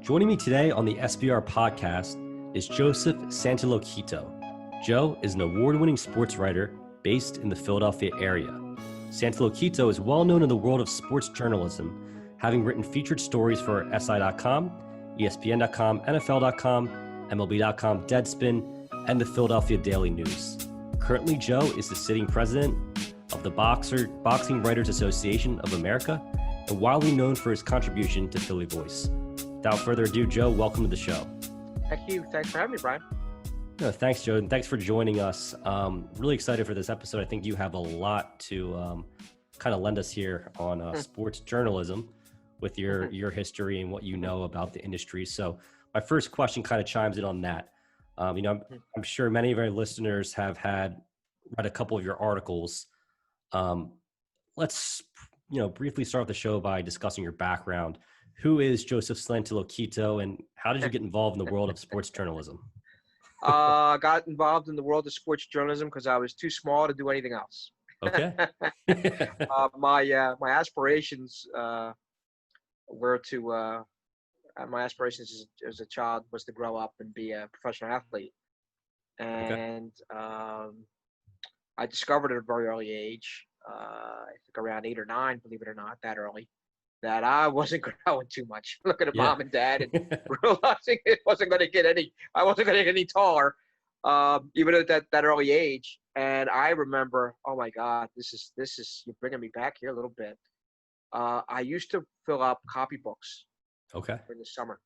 Joining me today on the S.B.R. podcast is Joseph Santoliquito. Joe is an award-winning sports writer based in the Philadelphia area. Santoliquito is well known in the world of sports journalism, having written featured stories for SI.com, ESPN.com, NFL.com, MLB.com, Deadspin, and the Philadelphia Daily News. Currently, Joe is the sitting president of the Boxing Writers Association of America and widely known for his contribution to PhillyVoice. Without further ado, Joe, welcome to the show. Thank you. Thanks for having me, Brian. No, thanks, Joe, and thanks for joining us. Really excited for this episode. I think you have a lot to kind of lend us here on sports journalism with your history and what you know about the industry. So my first question kind of chimes in on that. I'm sure many of our listeners have read a couple of your articles. Let's briefly start the show by discussing your background. Who is Joseph Santoliquito, and how did you get involved in the world of sports journalism? Got involved in the world of sports journalism because I was too small to do anything else. Okay. My aspirations as a child was to grow up and be a professional athlete, and I discovered at a very early age, I think around 8 or 9, believe it or not, that early, that I wasn't growing too much. Looking at mom and dad and realizing I wasn't going to get any taller, even at that early age. And I remember, oh my God, this is you're bringing me back here a little bit. I used to fill up copybooks. Okay. In the summer,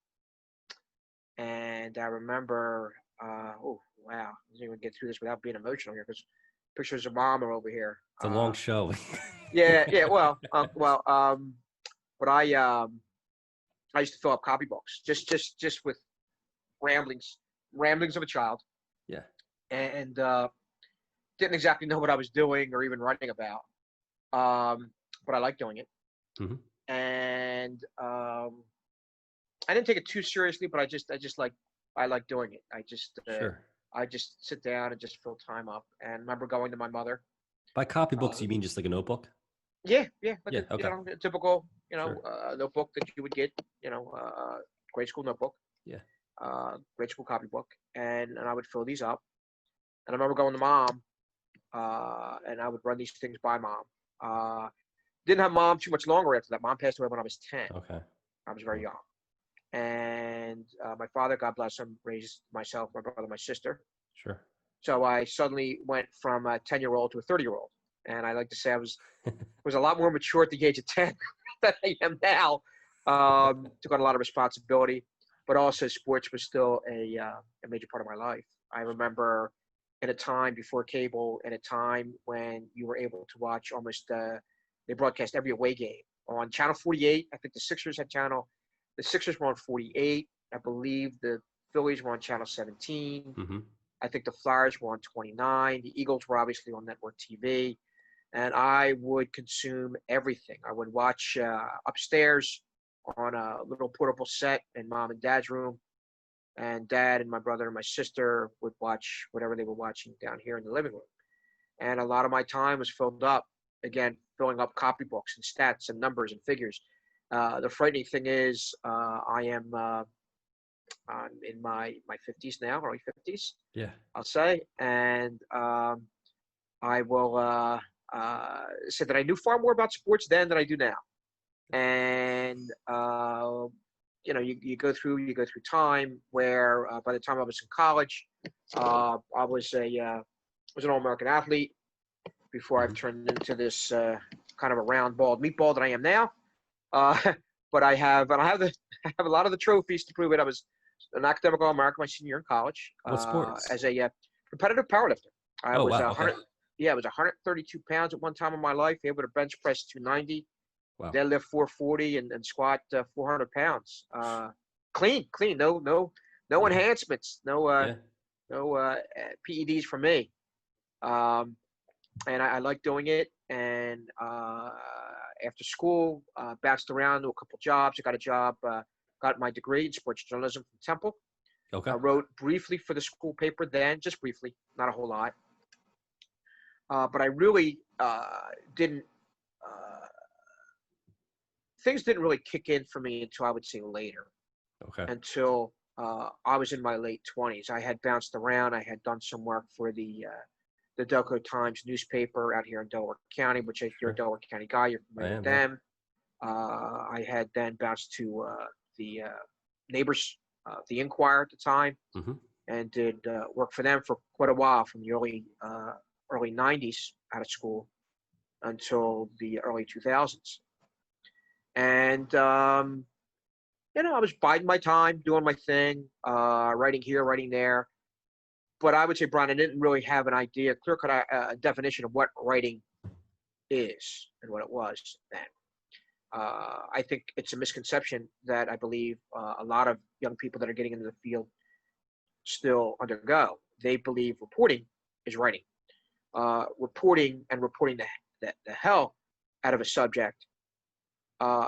and I remember, oh wow, I didn't even get through this without being emotional here because pictures of mom are over here. It's a long show. Yeah. But I used to fill up copybooks just with ramblings of a child. Yeah. And didn't exactly know what I was doing or even writing about. But I liked doing it. Mm-hmm. And I didn't take it too seriously, but I like doing it. I just sit down and just fill time up. And I remember going to my mother. By copybooks, you mean just like a notebook? Yeah, Okay. A typical, Sure. notebook that you would get, grade school notebook. Yeah. Grade school copybook, and I would fill these up. And I remember going to mom, and I would run these things by mom. Didn't have mom too much longer after that. Mom passed away when I was 10. Okay. I was very young. And my father, God bless him, raised myself, my brother, my sister. Sure. So I suddenly went from a 10-year-old to a 30-year-old. And I like to say I was a lot more mature at the age of 10 than I am now. Took on a lot of responsibility, but also sports was still a major part of my life. I remember in a time before cable, in a time when you were able to watch almost, they broadcast every away game on Channel 48. I think the Sixers were on 48. I believe the Phillies were on Channel 17. Mm-hmm. I think the Flyers were on 29. The Eagles were obviously on network TV. And I would consume everything. I would watch upstairs on a little portable set in mom and dad's room. And dad and my brother and my sister would watch whatever they were watching down here in the living room. And a lot of my time was filled up, again, filling up copybooks and stats and numbers and figures. The frightening thing is I am I'm in my 50s now, early 50s, yeah, I'll say. And I will say that I knew far more about sports then than I do now. And, you go through time where by the time I was in college, I was an All-American athlete before I've turned into this kind of a round, bald meatball that I am now. But I have a lot of the trophies to prove it. I was an academic All-American my senior year in college. What sports? As a competitive powerlifter. I was 132 pounds at one time in my life, able to bench press 290, deadlift 440, and squat 400 pounds. Clean, no enhancements, no PEDs for me. And I like doing it. And after school, bounced around to a couple jobs. I got a job, got my degree in sports journalism from Temple. Okay. I wrote briefly for the school paper then, just briefly, not a whole lot. But I really things didn't really kick in for me until I would say later. Okay. until I was in my late 20s. I had bounced around. I had done some work for the Delco Times newspaper out here in Delaware County, which you're a Sure. Delaware County guy. You're I familiar with am. Yeah. them. I had then bounced to the Neighbors, the Inquirer at the time, Mm-hmm. and did work for them for quite a while, from the early 90s out of school until the early 2000s. And I was biding my time, doing my thing, writing here, writing there. But I would say, Brian, I didn't really have an idea, clear-cut definition of what writing is and what it was then. I think it's a misconception that I believe a lot of young people that are getting into the field still undergo. They believe reporting is writing. Reporting the hell out of a subject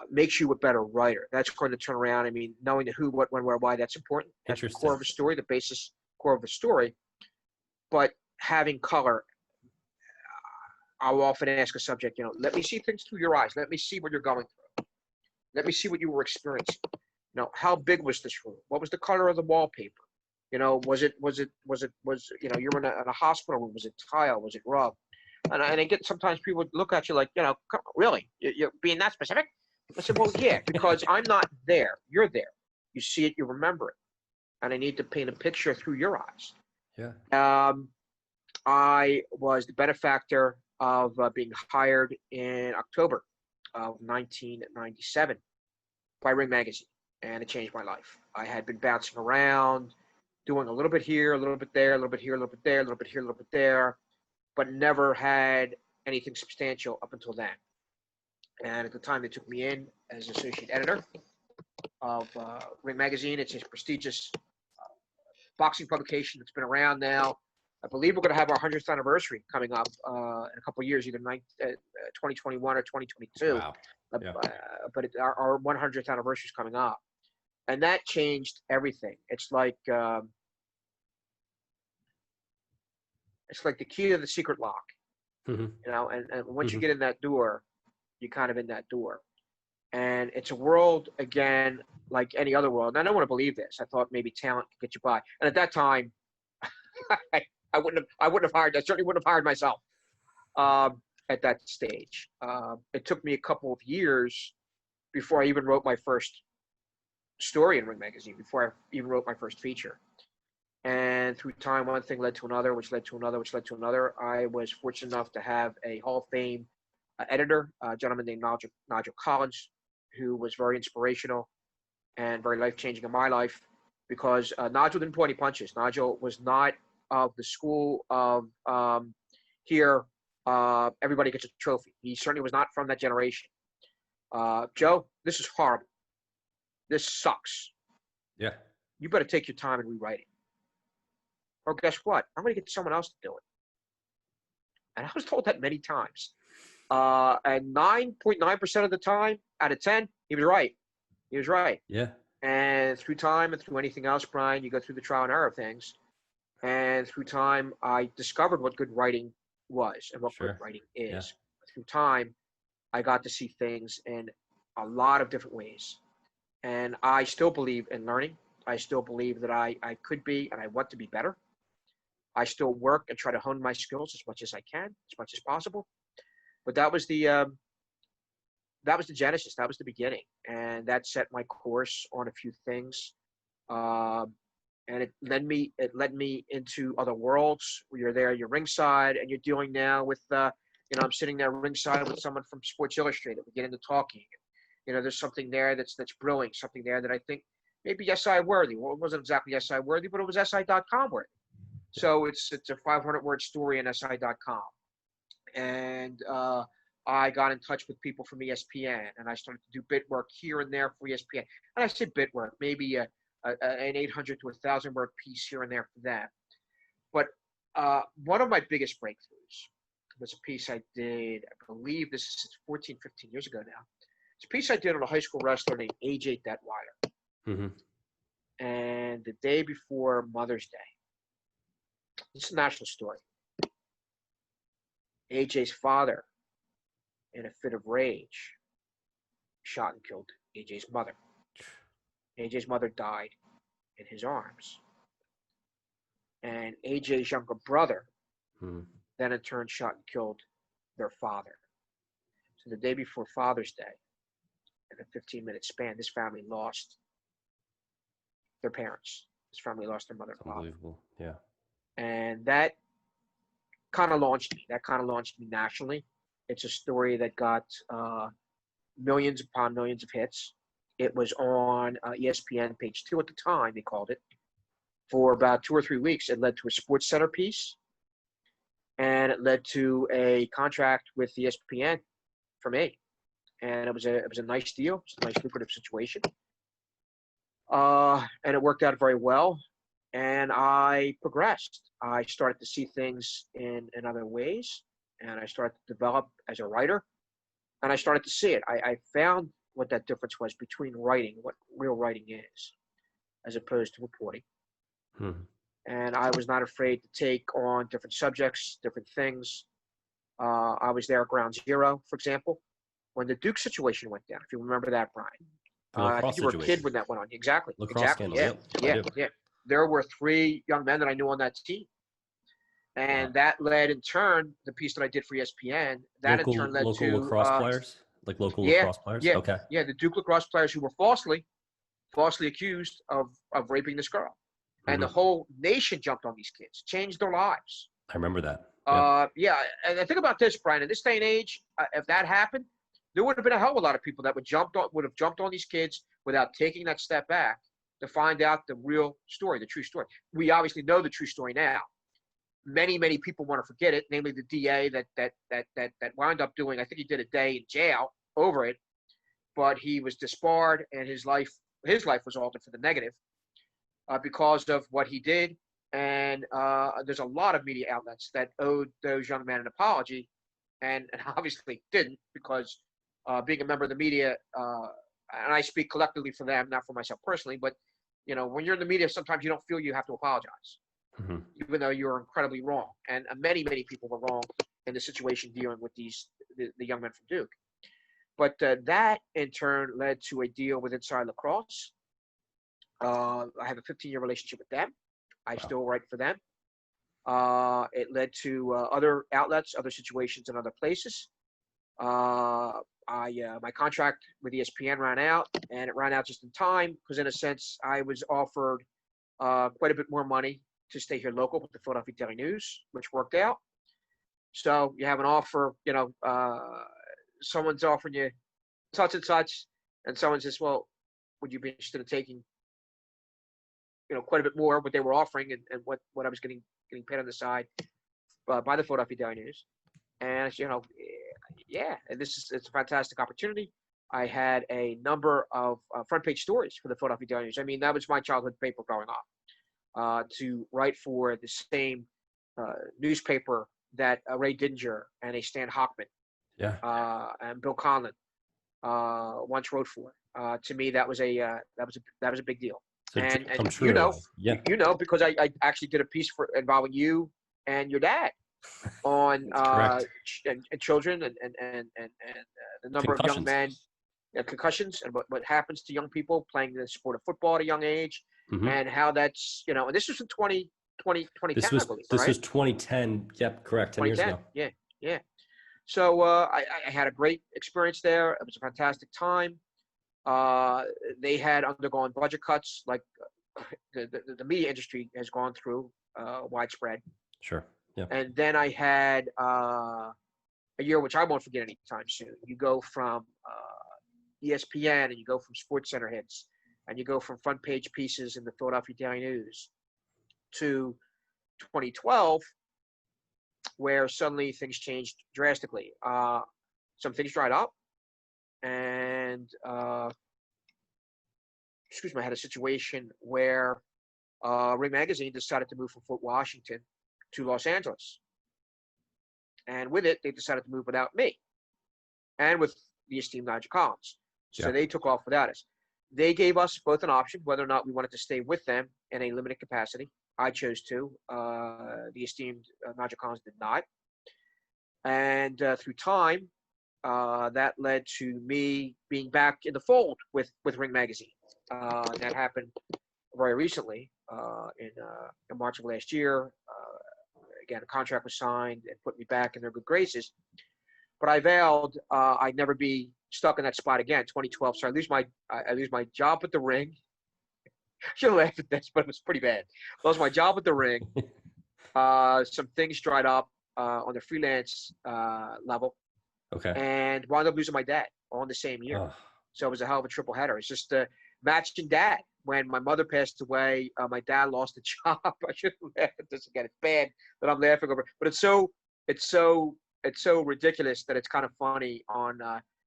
makes you a better writer. That's going to turn around. I mean, knowing the who, what, when, where, why, that's important. That's the core of a story, the basis core of a story. But having color, I'll often ask a subject, let me see things through your eyes. Let me see what you're going through. Let me see what you were experiencing. How big was this room? What was the color of the wallpaper? Was you're in a hospital room? Was it tile? Was it rug? And I get sometimes people look at you like, really? You're being that specific? I said, well, yeah, because I'm not there. You're there. You see it, you remember it. And I need to paint a picture through your eyes. Yeah. I was the benefactor of being hired in October of 1997 by Ring Magazine, and it changed my life. I had been bouncing around, doing a little bit here, a little bit there, a little bit here, a little bit there, a little bit here, a little bit there, but never had anything substantial up until then. And at the time, they took me in as associate editor of Ring Magazine. It's a prestigious boxing publication that's been around now. I believe we're going to have our 100th anniversary coming up in a couple of years, either 2021 or 2022. Wow. Yeah. But our 100th anniversary is coming up. And that changed everything. It's like the key to the secret lock, Mm-hmm. and once Mm-hmm. you get in that door, you're kind of in that door. And it's a world, again, like any other world. And I don't want to believe this. I thought maybe talent could get you by. And at that time, I wouldn't have hired. I certainly wouldn't have hired myself at that stage. It took me a couple of years before I even wrote my first story in Ring Magazine, before I even wrote my first feature. And through time, one thing led to another, which led to another, which led to another. I was fortunate enough to have a Hall of Fame editor, a gentleman named Nigel Collins, who was very inspirational and very life-changing in my life, because Nigel didn't pull any punches. Nigel was not of the school of here, everybody gets a trophy. He certainly was not from that generation. Joe, this is horrible. This sucks. Yeah. You better take your time and rewrite it. Or guess what? I'm going to get someone else to do it. And I was told that many times. And 9.9% of the time out of 10, he was right. He was right. Yeah. And through time and through anything else, Brian, you go through the trial and error of things. And through time, I discovered what good writing was and what good writing is. Yeah. Through time, I got to see things in a lot of different ways. And I still believe in learning. I still believe that I could be and I want to be better. I still work and try to hone my skills as much as I can, as much as possible. But that was the genesis. That was the beginning, and that set my course on a few things. And it led me into other worlds. You're ringside, and you're dealing now with I'm sitting there ringside with someone from Sports Illustrated. We get into talking. There's something there that's brewing, something there that I think maybe SI worthy. Well, it wasn't exactly SI worthy, but it was SI.com worthy. So it's a 500-word story in SI.com. And I got in touch with people from ESPN, and I started to do bit work here and there for ESPN. And I said bit work, maybe an 800 to 1,000-word piece here and there for them. But one of my biggest breakthroughs was a piece I did, I believe this is 14, 15 years ago now. It's a piece I did on a high school wrestler named A.J. Deadweiner. Mm-hmm. And the day before Mother's Day, it's a national story. AJ's father, in a fit of rage, shot and killed AJ's mother. AJ's mother died in his arms. And AJ's younger brother then in turn shot and killed their father. So the day before Father's Day, in a 15-minute span, this family lost their parents. This family lost their mother and father. Unbelievable. Yeah. And that kind of launched me. That kind of launched me nationally. It's a story that got millions upon millions of hits. It was on ESPN page 2 at the time, they called it. For about 2 or 3 weeks, it led to a Sports Center piece, and it led to a contract with ESPN for me. And it was a nice deal. It was a nice lucrative situation. And it worked out very well. And I progressed. I started to see things in other ways, and I started to develop as a writer, and I started to see it. I found what that difference was between writing, what real writing is, as opposed to reporting. And I was not afraid to take on different subjects, different things. I was there at ground zero, for example, when the Duke situation went down, if you remember that, Brian. I think you were a kid when that went on. Exactly. Lacrosse exactly. Scandal. Yeah. There were 3 young men that I knew on that team. And that led in turn, the piece that I did for ESPN, that in turn led local to lacrosse players? Like local lacrosse players? Yeah. Okay. Yeah, the Duke lacrosse players who were falsely accused of raping this girl. And the whole nation jumped on these kids, changed their lives. I remember that. Yeah. And think about this, Brian. In this day and age, if that happened, there would have been a hell of a lot of people that would have jumped on these kids without taking that step back to find out the real story, the true story. We obviously know the true story now. Many, many people want to forget it, namely the DA that wound up doing, I think he did a day in jail over it, but he was disbarred and his life was altered for the negative because of what he did. And there's a lot of media outlets that owed those young men an apology and obviously didn't, because being a member of the media, and I speak collectively for them, not for myself personally, but when you're in the media, sometimes you don't feel you have to apologize, even though you're incredibly wrong. And many, many people were wrong in the situation dealing with the young men from Duke. But that, in turn, led to a deal with Inside Lacrosse. I have a 15-year relationship with them. I still write for them. It led to other outlets, other situations in other places. My contract with ESPN ran out, and it ran out just in time because, in a sense, I was offered quite a bit more money to stay here local with the Philadelphia Daily News, which worked out. So you have an offer, someone's offering you such and such, and someone says, well, would you be interested in taking, quite a bit more what they were offering and what I was getting paid on the side by the Philadelphia Daily News. And, yeah, and it's a fantastic opportunity. I had a number of front page stories for the Philadelphia Daily News. I mean, that was my childhood paper growing up, to write for the same newspaper that Ray Didinger and a Stan Hochman and Bill Conlon once wrote for. To me, that was a big deal. So and true. Because I actually did a piece involving you and your dad on and children and the number of young men, concussions, and what happens to young people playing the sport of football at a young age, and how that's and this was in 2010, I believe. This was 2010. Yep, correct. 10 years ago. Yeah. So I had a great experience there. It was a fantastic time. They had undergone budget cuts like the media industry has gone through widespread. Sure. Yeah. And then I had a year which I won't forget anytime soon. You go from ESPN, and you go from Sports Center hits, and you go from front page pieces in the Philadelphia Daily News to 2012, where suddenly things changed drastically. Some things dried up, and I had a situation where Ring Magazine decided to move from Fort Washington to Los Angeles. And with it, they decided to move without me and with the esteemed Nigel Collins. So they took off without us. They gave us both an option, whether or not we wanted to stay with them in a limited capacity. I chose to. The esteemed Nigel Collins did not. And through time, that led to me being back in the fold with Ring Magazine. That happened very recently in March of last year. Again, a contract was signed and put me back in their good graces. But I vowed I'd never be stuck in that spot again. 2012, so I lose my job at the Ring. I should laugh at this, but it was pretty bad. Lost my job at the Ring. Some things dried up on the freelance level. Okay. And wound up losing my dad all in the same year. Oh. So it was a hell of a triple header. It's just matching dad. When my mother passed away, my dad lost a job. I shouldn't laugh at this again. It's bad that I'm laughing over, but it's so ridiculous that it's kind of funny on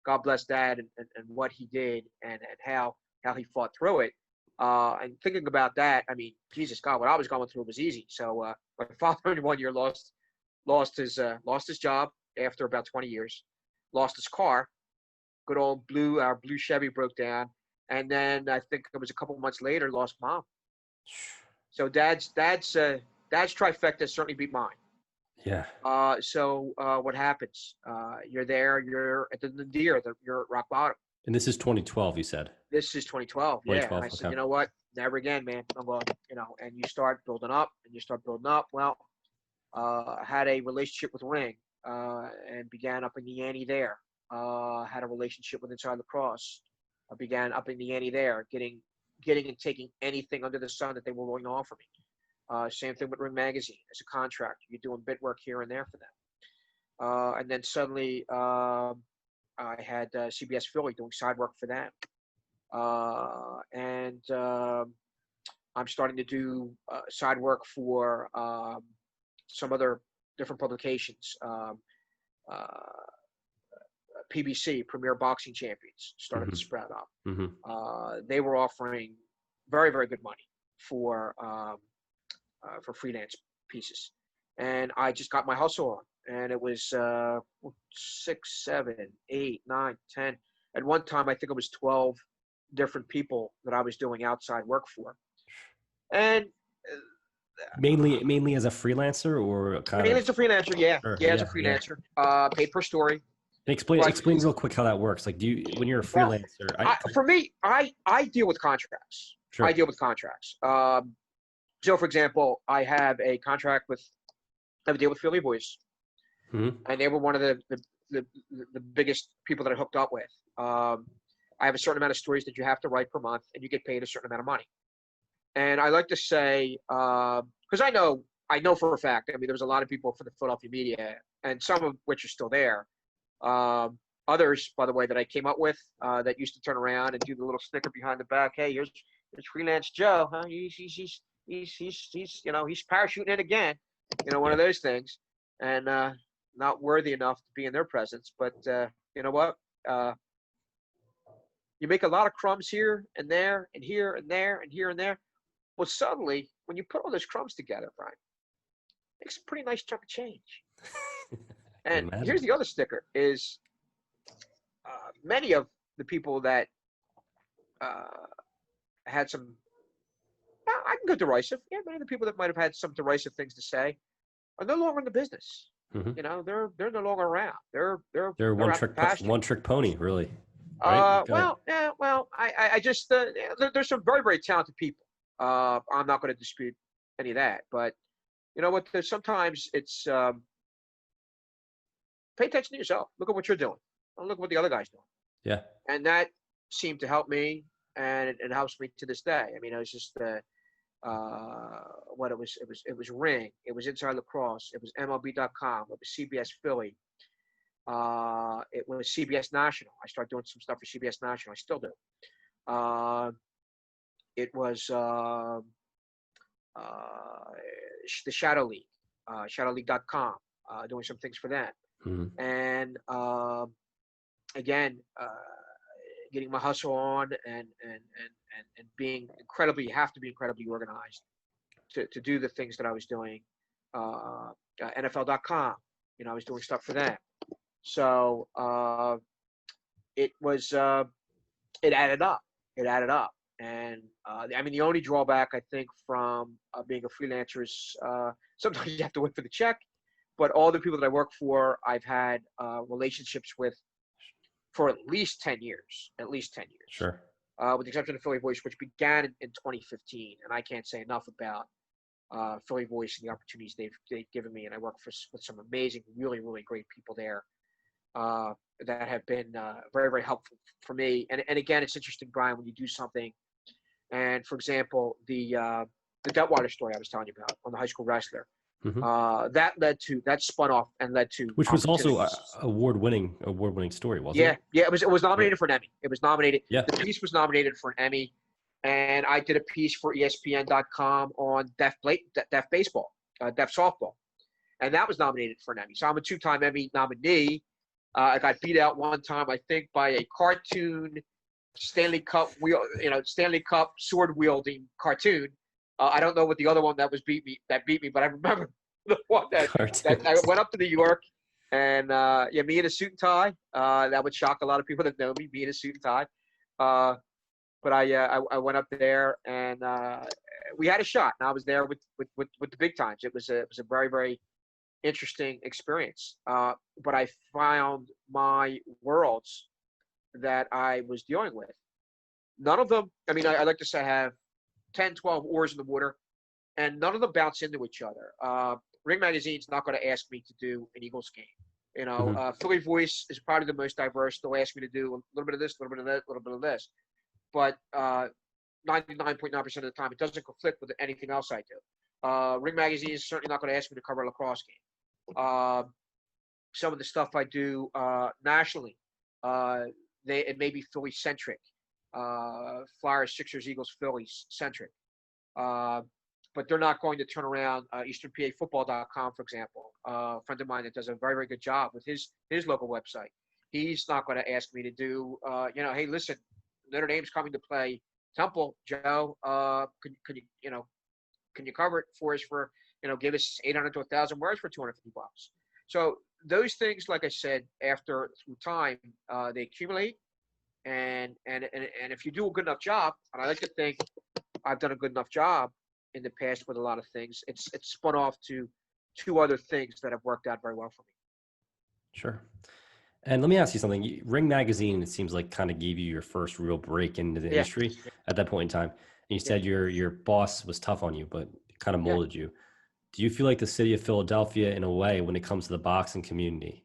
God bless dad and what he did and how he fought through it. And thinking about that, I mean, Jesus God, what I was going through was easy. So my father in 1 year lost his job after about 20 years, lost his car, good old our blue Chevy broke down, and then I think it was a couple of months later, lost mom. So dad's trifecta certainly beat mine. Yeah. So what happens? You're there. You're at the nadir. You're at rock bottom. And this is 2012, you said. This is 2012. 2012, Yeah. And I said, okay. you know what? Never again, man. I'm going. And you start building up, Well, I had a relationship with Ring, and began up in the ante there. Had a relationship with Inside Lacrosse. I began up in the ante there, getting and taking anything under the sun that they were willing to offer me. Same thing with Ring Magazine as a contractor. You're doing bit work here and there for them. And then suddenly I had CBS Philly doing side work for them. And I'm starting to do side work for some other different publications. PBC, Premier Boxing Champions, started to sprout up. They were offering very, very good money for freelance pieces. And I just got my hustle on. And it was 6, 7, 8, 9, 10. At one time, I think it was 12 different people that I was doing outside work for. And mainly as a freelancer or mainly as a freelancer, yeah. Sure. Yeah, as a freelancer. Paid per story. Explain real quick how that works. Like, when you're a freelancer? For me, I deal with contracts. Sure. I deal with contracts. So, for example, I have a deal with PhillyVoice, and they were one of the biggest people that I hooked up with. I have a certain amount of stories that you have to write per month, and you get paid a certain amount of money. And I like to say, because I know for a fact, I mean, there was a lot of people for the Philadelphia media, and some of which are still there. Others, by the way, that I came up with that used to turn around and do the little sticker behind the back. Hey, here's freelance Joe. Huh? He's parachuting in again. One of those things, and not worthy enough to be in their presence. But you know what? You make a lot of crumbs here and there and here and there and here and there. Well, suddenly, when you put all those crumbs together, Brian, it makes a pretty nice chunk of change. And here's the other sticker is many of the people that had some, I can go derisive. Yeah, many of the people that might have had some derisive things to say are no longer in the business. They're no longer around. They're one trick pony, really. Right? I just there's some very, very talented people. I'm not going to dispute any of that, but you know what? There's sometimes it's pay attention to yourself. Look at what you're doing. Don't look at what the other guy's doing. Yeah. And that seemed to help me, and it helps me to this day. I mean, it was just what it was. It was Ring. It was Inside Lacrosse. It was MLB.com. It was CBS Philly. It was CBS National. I started doing some stuff for CBS National. I still do. It was the Shadow League, shadowleague.com, doing some things for that. And again, getting my hustle on and being you have to be incredibly organized to do the things that I was doing. NFL.com, I was doing stuff for that. So it was, it added up. And I mean, the only drawback I think from being a freelancer is sometimes you have to wait for the check. But all the people that I work for, I've had relationships with for at least 10 years, Sure. With the exception of Philly Voice, which began in 2015. And I can't say enough about Philly Voice and the opportunities they've given me. And I work with some amazing, really, really great people there that have been very, very helpful for me. And again, it's interesting, Brian, when you do something. And for example, the Deadweiner story I was telling you about on the high school wrestler, Hmm. that spun off and led to Which was also a opportunities. award-winning story, wasn't it? Yeah. It was nominated for an Emmy. It was nominated. Yeah. The piece was nominated for an Emmy, and I did a piece for ESPN.com on deaf baseball, deaf softball, and that was nominated for an Emmy. So I'm a two-time Emmy nominee. I got beat out one time, I think, by a cartoon Stanley Cup sword wielding cartoon. I don't know what the other one that beat me, but I remember the one that I went up to New York, and me in a suit and tie. That would shock a lot of people that know me in a suit and tie. But I went up there, and we had a shot, and I was there with the big times. It was a very, very interesting experience. But I found my worlds that I was dealing with. None of them, I mean, I like to say I have 10, 12 oars in the water, and none of them bounce into each other. Ring Magazine's not going to ask me to do an Eagles game. Philly Voice is probably the most diverse. They'll ask me to do a little bit of this, a little bit of that, a little bit of this. But 99.9% of the time, it doesn't conflict with anything else I do. Ring Magazine is certainly not going to ask me to cover a lacrosse game. Some of the stuff I do nationally, it may be Philly-centric. Flyers, Sixers, Eagles, Phillies centric. But they're not going to turn around EasternPAFootball.com, for example. A friend of mine that does a very, very good job with his local website. He's not going to ask me to do, hey, listen, Notre Dame's coming to play Temple, Joe. Can you cover it for us for, give us 800 to 1,000 words for $250? So those things, like I said, through time, they accumulate. And if you do a good enough job, and I like to think I've done a good enough job in the past with a lot of things, it's spun off to two other things that have worked out very well for me. Sure. And let me ask you something. Ring Magazine, it seems like, kind of gave you your first real break into the industry at that point in time. And you said your boss was tough on you, but kind of molded you. Do you feel like the city of Philadelphia, in a way, when it comes to the boxing community,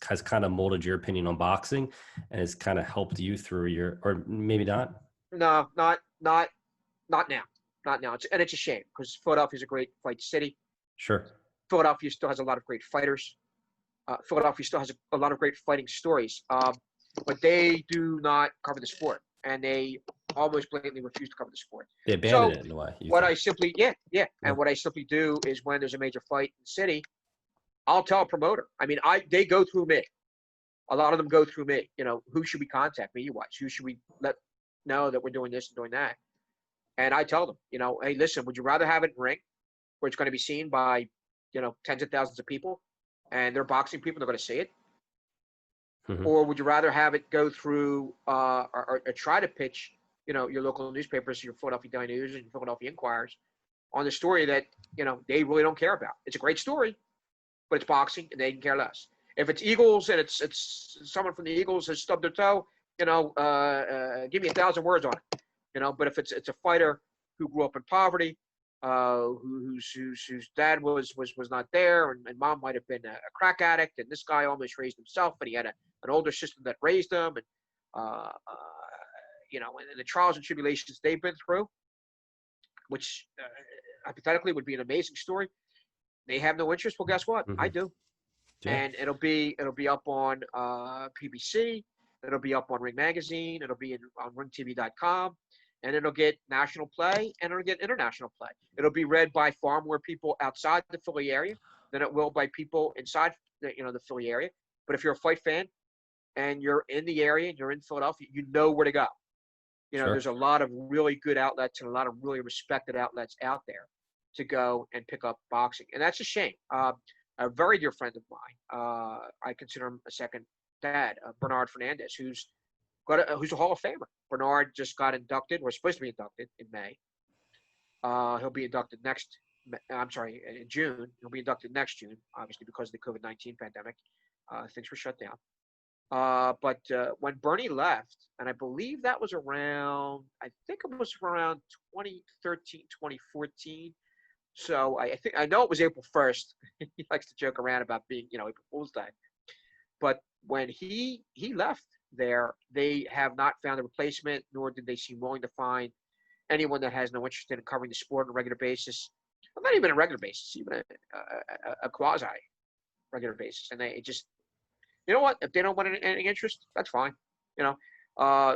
has kind of molded your opinion on boxing and has kind of helped you through or maybe not? No, not now. Not now. It's a shame because Philadelphia is a great fight city. Sure. Philadelphia still has a lot of great fighters. Philadelphia still has a lot of great fighting stories. But they do not cover the sport, and they almost blatantly refuse to cover the sport. They abandoned it in a way. And what I simply do is when there's a major fight in the city, I'll tell a promoter. I mean, they go through me. A lot of them go through me. Who should we contact media-wise? Who should we let know that we're doing this and doing that? And I tell them, hey, listen, would you rather have it in ring where it's going to be seen by, tens of thousands of people and they're boxing people, they're going to see it? Mm-hmm. Or would you rather have it go through or try to pitch, your local newspapers, your Philadelphia Daily News and Philadelphia Inquirers on the story that, they really don't care about? It's a great story, but it's boxing and they can care less. If it's Eagles and it's someone from the Eagles has stubbed their toe, give me 1,000 words on it. But if it's a fighter who grew up in poverty, whose dad was not there, and mom might have been a crack addict, and this guy almost raised himself, but he had an older sister that raised him, and and the trials and tribulations they've been through, which hypothetically would be an amazing story. They have no interest. Well, guess what? Mm-hmm. I do. Yeah. And it'll be up on PBC. It'll be up on Ring Magazine. It'll be on ringtv.com. And it'll get national play and it'll get international play. It'll be read by far more people outside the Philly area than it will by people inside the Philly area. But if you're a fight fan and you're in the area and you're in Philadelphia, you know where to go. Sure. There's a lot of really good outlets and a lot of really respected outlets out there to go and pick up boxing. And that's a shame. A very dear friend of mine, I consider him a second dad, Bernard Fernandez, who's a Hall of Famer. Bernard just got inducted, or supposed to be inducted in May. He'll be inducted in June. He'll be inducted next June, obviously because of the COVID-19 pandemic. Things were shut down. But when Bernie left, and I believe that was around, I think it was around 2013, 2014. So I know it was April 1st. He likes to joke around about being, April Fool's Day. But when he left there, they have not found a replacement, nor did they seem willing to find anyone that has no interest in covering the sport on a regular basis. Well, not even a regular basis, even a quasi regular basis. And they just, you know what? If they don't want any interest, that's fine.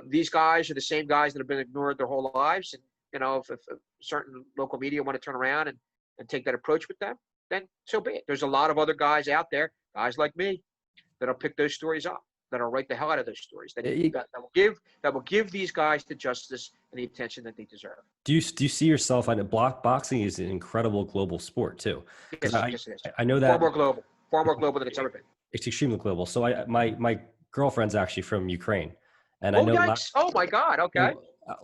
These guys are the same guys that have been ignored their whole lives. And, if certain local media want to turn around and take that approach with them, then so be it. There's a lot of other guys out there, guys like me, that'll pick those stories up, that'll write the hell out of those stories, that will give these guys the justice and the attention that they deserve. Do you see yourself? I know boxing is an incredible global sport too. Yes, it is. I know that far more global than it's ever been. It's extremely global. So my girlfriend's actually from Ukraine, and I know. Yikes. Oh my God. Okay.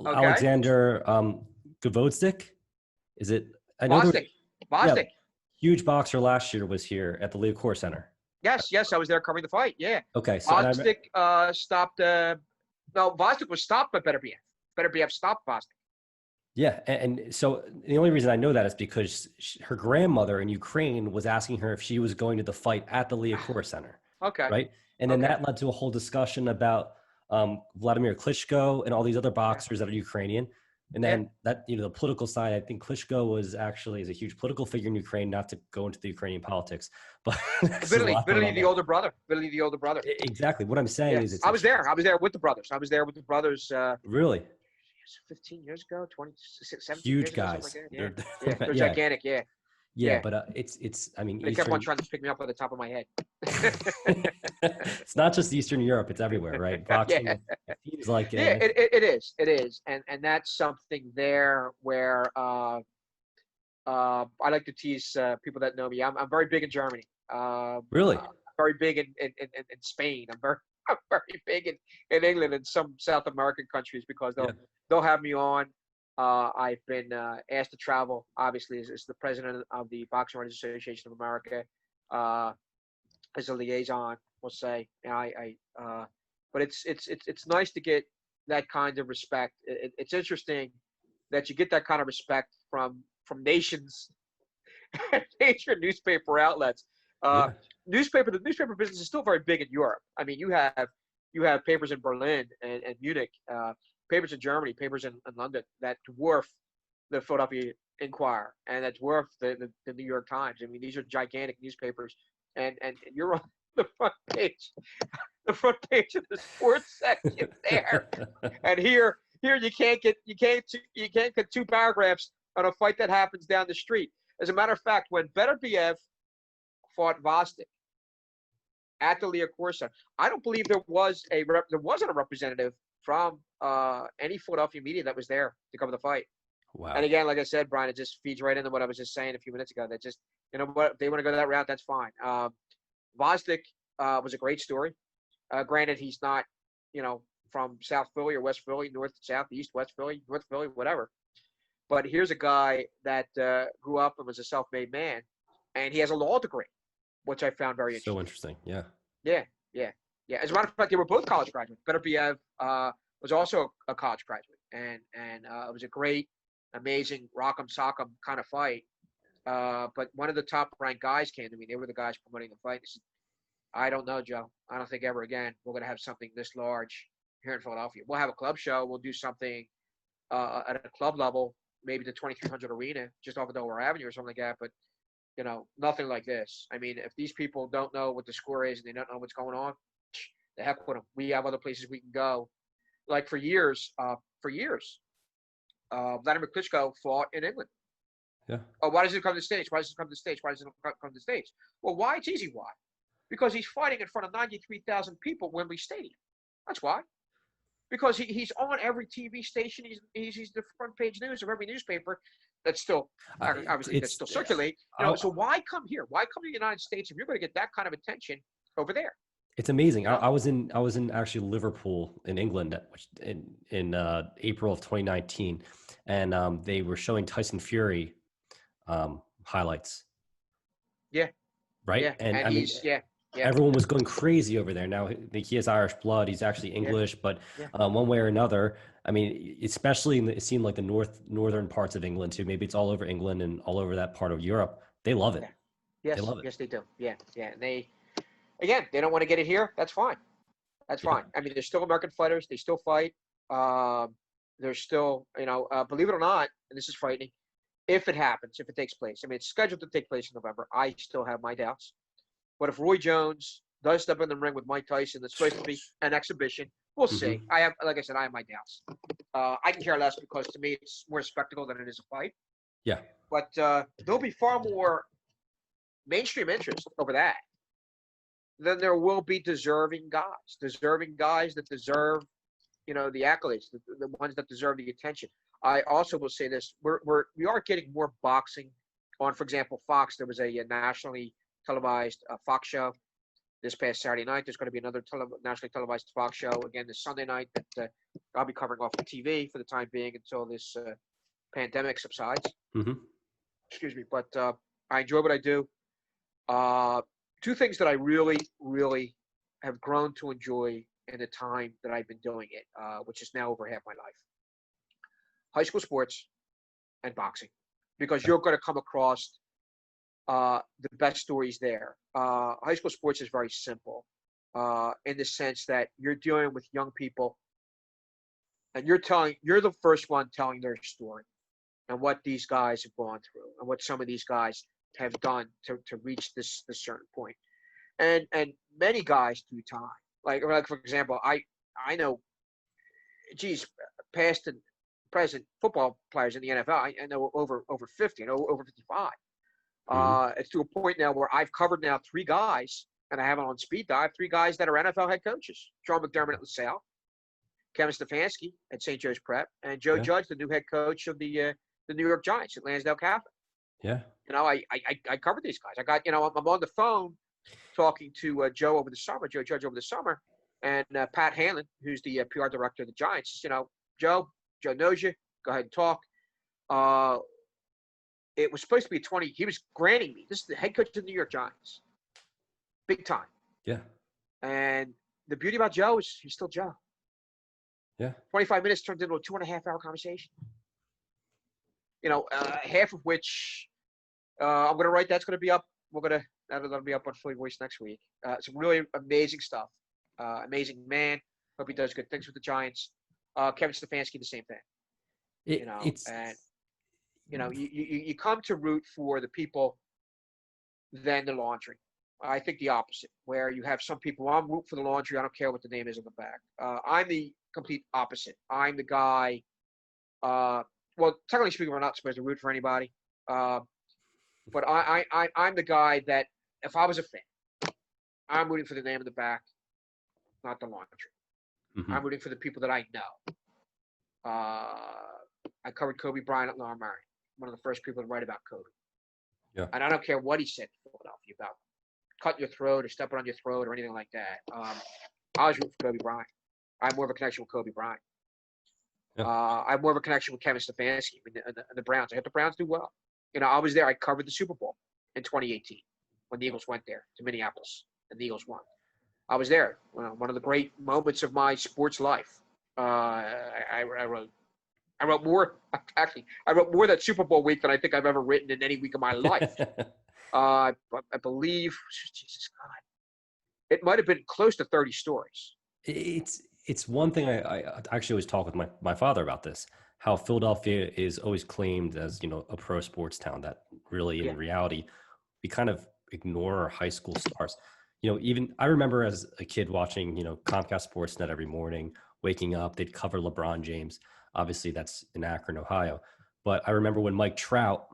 Alexander Gvozdzik, is it? I know. Bostic. Yeah, huge boxer last year was here at the Leocore Center. Yes, I was there covering the fight. Yeah. Okay. So Bostic stopped. No, Bostic was stopped by Better BF. Better BF stopped Bostic. Yeah, and so the only reason I know that is because her grandmother in Ukraine was asking her if she was going to the fight at the Leocore Center. Okay. Right, and then that led to a whole discussion about Vladimir Klitschko and all these other boxers that are Ukrainian. And then that, the political side, I think Klitschko is a huge political figure in Ukraine, not to go into the Ukrainian politics, but literally the older brother. Exactly. What I'm saying is I was there with the brothers. Really? 15 years ago, 17 huge years guys. Ago, they're gigantic. Yeah, but it's. I mean, they kept on trying to pick me up on the top of my head. It's not just Eastern Europe; it's everywhere, right? Boxing, it seems like it is, and that's something there where I like to tease people that know me. I'm very big in Germany. Really? Very big in Spain. I'm very big in England and some South American countries because they'll have me on. I've been asked to travel, obviously, as the president of the Boxing Writers Association of America, as a liaison, we'll say. But it's nice to get that kind of respect. It's interesting that you get that kind of respect from nations, major newspaper outlets. The newspaper business is still very big in Europe. I mean, you have papers in Berlin and Munich. Papers in Germany, papers in London that dwarf the Philadelphia Inquirer and that dwarf the New York Times. I mean, these are gigantic newspapers, and you're on the front page of the sports section there. And here you can't get two paragraphs on a fight that happens down the street. As a matter of fact, when Better BF fought Vostok at the Leocore Center, I don't believe there wasn't a representative from any Philadelphia media that was there to cover the fight. Wow. And again, like I said, Brian, it just feeds right into what I was just saying a few minutes ago. That just, what, if they want to go that route, that's fine. Vostok was a great story. Granted, he's not, from South Philly or West Philly, North, South, East, West Philly, North Philly, whatever. But here's a guy that grew up and was a self-made man, and he has a law degree, which I found very interesting. So interesting, yeah. Yeah. As a matter of fact, they were both college graduates. Better BF was also a college graduate, and it was a great, amazing rock'em sock'em kind of fight. But one of the top-ranked guys came to me. They were the guys promoting the fight. He said, "I don't know, Joe. I don't think ever again we're going to have something this large here in Philadelphia. We'll have a club show. We'll do something at a club level, maybe the 2300 Arena, just off of Delaware Avenue or something like that. But nothing like this. I mean, if these people don't know what the score is and they don't know what's going on, the heck with them. We have other places we can go. Like for years, Vladimir Klitschko fought in England. Yeah. Oh, why doesn't it come to the States? Why doesn't it come to the States? Why doesn't it come to the States? Well, why? It's easy. Why? Because he's fighting in front of 93,000 people at Wembley Stadium. That's why. Because he's on every TV station. He's the front page news of every newspaper that's still obviously that's still circulate. So why come here? Why come to the United States if you're going to get that kind of attention over there? It's amazing. I was in actually Liverpool in England in April of 2019, and they were showing Tyson Fury highlights. Yeah. Right. Yeah. And Yeah. everyone was going crazy over there. Now he has Irish blood. He's actually Yeah. English, but Yeah. one way or another, I mean, especially it seemed like the northern parts of England too. Maybe it's all over England and all over that part of Europe. They love it. Yeah. They Yes. love it. Yes, they do. Yeah. Yeah. And they don't want to get it here. That's fine. That's Yeah. fine. I mean, there's still American fighters. They still fight. There's still, believe it or not, and this is frightening, if it happens, if it takes place. I mean, it's scheduled to take place in November. I still have my doubts. But if Roy Jones does step in the ring with Mike Tyson, it's supposed to be an exhibition. We'll see. Mm-hmm. Like I said, I have my doubts. I can care less because to me it's more a spectacle than it is a fight. Yeah. But there'll be far more mainstream interest over that than there will be deserving guys that deserve, the accolades, the ones that deserve the attention. I also will say this: we are getting more boxing on, for example, Fox. There was a nationally televised Fox show this past Saturday night. There's going to be another nationally televised Fox show again this Sunday night that I'll be covering off the TV for the time being until this pandemic subsides. Mm-hmm. Excuse me, but I enjoy what I do. Two things that I really, really have grown to enjoy in the time that I've been doing it, which is now over half my life: high school sports and boxing, because you're going to come across the best stories there. High school sports is very simple in the sense that you're dealing with young people, and you're the first one telling their story and what these guys have gone through and what some of these guys have done to reach this certain point. And many guys through time, like for example, I know, past and present football players in the NFL. I know over 50, I know over 55. Mm-hmm. It's to a point now where I've covered now three guys, and I have it on speed dive, three guys that are NFL head coaches: Sean McDermott at LaSalle, Kevin Stefanski at St. Joe's Prep, and Joe Yeah. Judge, the new head coach of the New York Giants at Lansdale Catholic. Yeah. I covered these guys. I'm on the phone talking to Joe Judge over the summer, and Pat Hanlon, who's the PR director of the Giants. Joe knows you. Go ahead and talk. It was supposed to be 20. He was granting me. This is the head coach of the New York Giants. Big time. Yeah. And the beauty about Joe is he's still Joe. Yeah. 25 minutes turned into a 2.5-hour conversation. Half of which I'm going to write. That's going to be up. That'll be up on PhillyVoice next week. Some really amazing stuff. Amazing man. Hope he does good things with the Giants. Kevin Stefanski, the same thing. You come to root for the people than the laundry. I think the opposite, where you have some people, I'm root for the laundry. I don't care what the name is on the back. I'm the complete opposite. I'm the guy. Well, technically speaking, we're not supposed to root for anybody. But I'm the guy that if I was a fan, I'm rooting for the name on the back, not the laundry. Mm-hmm. I'm rooting for the people that I know. I covered Kobe Bryant at Lamar, one of the first people to write about Kobe. Yeah. And I don't care what he said in Philadelphia about cutting your throat or stepping on your throat or anything like that. I was rooting for Kobe Bryant. I have more of a connection with Kobe Bryant. Yeah. I have more of a connection with Kevin Stefanski and the Browns. I hope the Browns do well. I was there. I covered the Super Bowl in 2018 when the Eagles went there to Minneapolis and the Eagles won. I was there. One of the great moments of my sports life. I wrote more. Actually, I wrote more that Super Bowl week than I think I've ever written in any week of my life. I believe, Jesus God, it might have been close to 30 stories. It's one thing I actually always talk with my father about this, how Philadelphia is always claimed as, a pro sports town that really in reality, we kind of ignore our high school stars. Even I remember as a kid watching, Comcast Sportsnet every morning, waking up, they'd cover LeBron James. Obviously that's in Akron, Ohio. But I remember when Mike Trout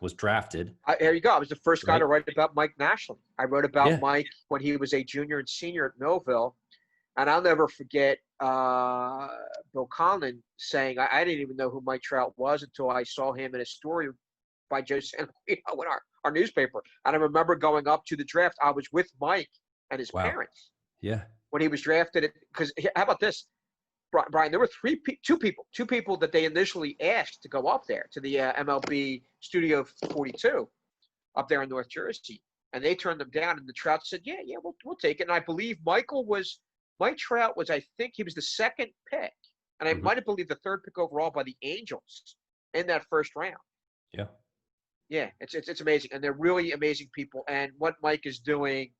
was drafted. There you go. I was the first guy to write about Mike nationally. I wrote about Mike when he was a junior and senior at Millville. And I'll never forget Bill Conlon saying, I didn't even know who Mike Trout was until I saw him in a story by Joseph Santoliquito in our newspaper. And I remember going up to the draft. I was with Mike and his parents. Yeah. When he was drafted. Because how about this, Brian? There were two people that they initially asked to go up there to the MLB Studio 42 up there in North Jersey. and they turned them down. And the Trout said, "Yeah, we'll take it." And I believe Mike Trout was, I think he was the second pick, and I might have believed the third pick overall by the Angels in that first round. Yeah. Yeah, it's amazing, and they're really amazing people. And what Mike is doing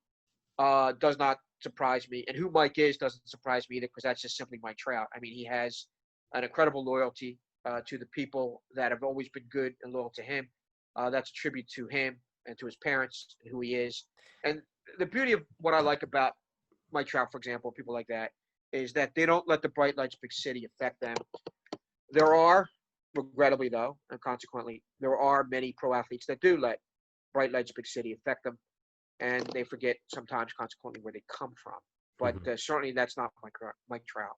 does not surprise me, and who Mike is doesn't surprise me either, because that's just simply Mike Trout. I mean, he has an incredible loyalty to the people that have always been good and loyal to him. That's a tribute to him and to his parents and who he is. And the beauty of what I like about Mike Trout, for example, people like that, is that they don't let the bright lights big city affect them. There are, regrettably though, and consequently, there are many pro athletes that do let bright lights big city affect them, and they forget sometimes, consequently, where they come from. But certainly, that's not Mike Trout.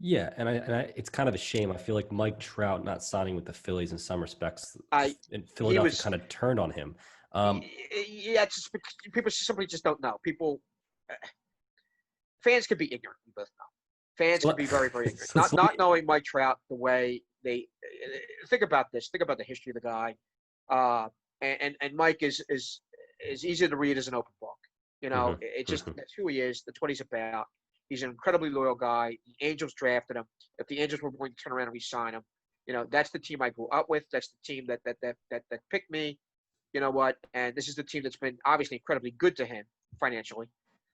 Yeah, and it's kind of a shame. I feel like Mike Trout not signing with the Phillies in some respects, and Philadelphia kind of turned on him. Yeah, it's just, people simply just don't know. Fans can be ignorant. We both know. Fans can be very, very ignorant. Not knowing Mike Trout the way they think about this. Think about the history of the guy. And Mike is easy to read as an open book. You know, it just that's who he is. That's what he's about. He's an incredibly loyal guy. The Angels drafted him. If the Angels were going to turn around and re-sign him, you know, that's the team I grew up with. That's the team that picked me. You know what? And this is the team that's been obviously incredibly good to him financially.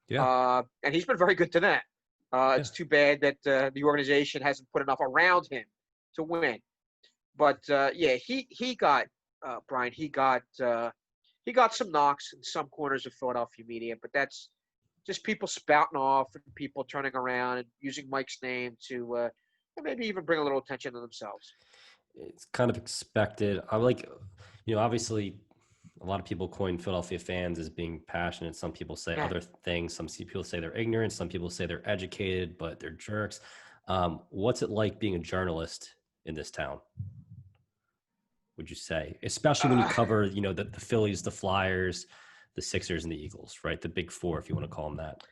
Yeah. And he's been very good to them. It's too bad that the organization hasn't put enough around him to win. But yeah, he got Brian. He got some knocks in some corners of Philadelphia media, but that's just people spouting off and people turning around and using Mike's name to maybe even bring a little attention to themselves. It's kind of expected. I like, obviously a lot of people coin Philadelphia fans as being passionate. Some people say other things. Some people say they're ignorant. Some people say they're educated, but they're jerks. What's it like being a journalist in this town, would you say? Especially when you cover, the Phillies, the Flyers, the Sixers, and the Eagles, right? The big four, if you want to call them that.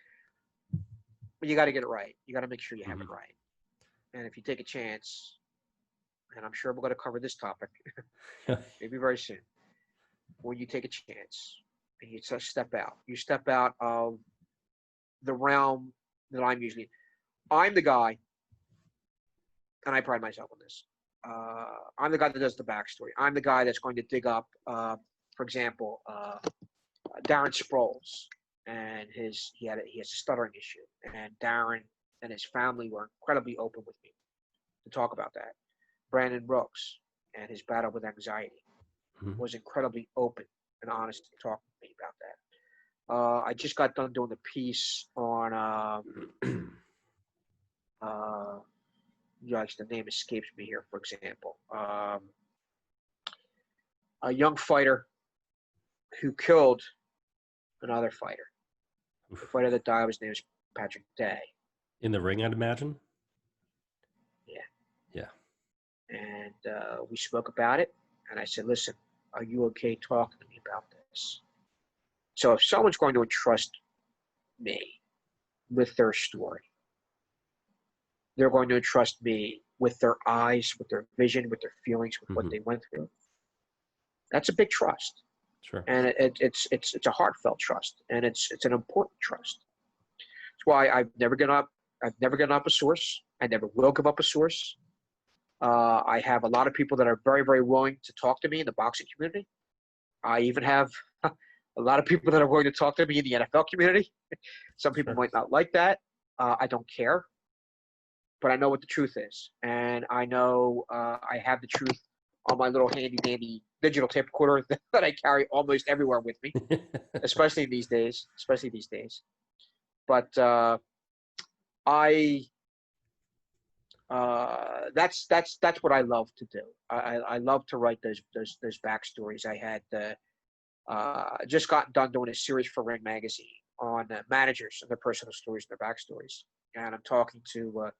But you got to get it right. You got to make sure you have it right. And if you take a chance, and I'm sure we're going to cover this topic maybe very soon, when you take a chance and you step out of the realm that I'm the guy, and I pride myself on this. I'm the guy that does the backstory. I'm the guy that's going to dig up, for example, Darren Sproles, and he has a stuttering issue, and Darren and his family were incredibly open with me to talk about that. Brandon Brooks and his battle with anxiety was incredibly open and honest to talk with me about that. I just got done doing the piece on the name escapes me here, for example. A young fighter who killed another fighter. The fighter that died, his name is Patrick Day. In the ring, I'd imagine? Yeah. Yeah. And we spoke about it, and I said, listen, are you okay talking to me about this? So if someone's going to entrust me with their story, they're going to entrust me with their eyes, with their vision, with their feelings, with what they went through. That's a big trust. Sure. And it's a heartfelt trust, and it's an important trust. That's why I've never given up a source. I never will give up a source. I have a lot of people that are very, very willing to talk to me in the boxing community. I even have a lot of people that are willing to talk to me in the NFL community. Some people might not like that. I don't care. But I know what the truth is. And I know I have the truth on my little handy-dandy digital tape recorder that I carry almost everywhere with me, especially these days. But that's what I love to do. I love to write those backstories. I had just gotten done doing a series for Ring Magazine on managers and their personal stories and their backstories, and I'm talking to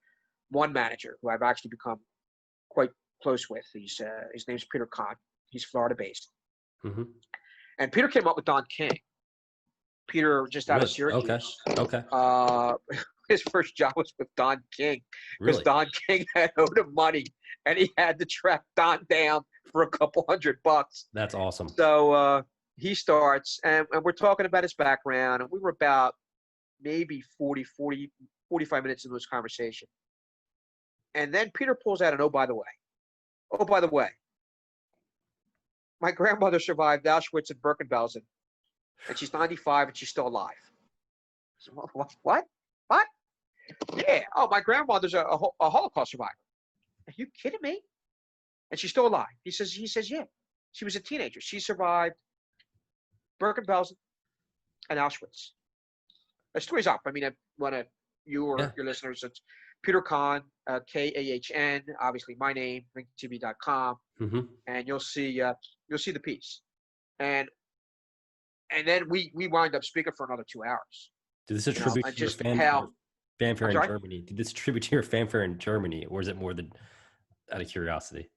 one manager who I've actually become quite close with. His name's Peter Kahn. He's Florida-based, and Peter came up with Don King. Peter just out of Syracuse. Okay. His first job was with Don King because Don King had owed him money, and he had to track Don down for a couple $100. That's awesome. So he starts, and we're talking about his background, and we were about maybe 45 minutes into this conversation. And then Peter pulls out an, oh, by the way, my grandmother survived Auschwitz and Birkenbelsen, and she's 95 and she's still alive. So, what? Yeah. Oh, my grandmother's a Holocaust survivor. Are you kidding me? And she's still alive. He says, yeah. She was a teenager. She survived Bergen-Belsen and Auschwitz. The story's up. I mean, I want to, you or your listeners, it's Peter Kahn, Kahn, obviously my name, ringtv.com, and you'll see the piece. And then we wind up speaking for another 2 hours. Did this attribute to your fanfare in Germany? Did this attribute to your fanfare in Germany, or is it more than out of curiosity?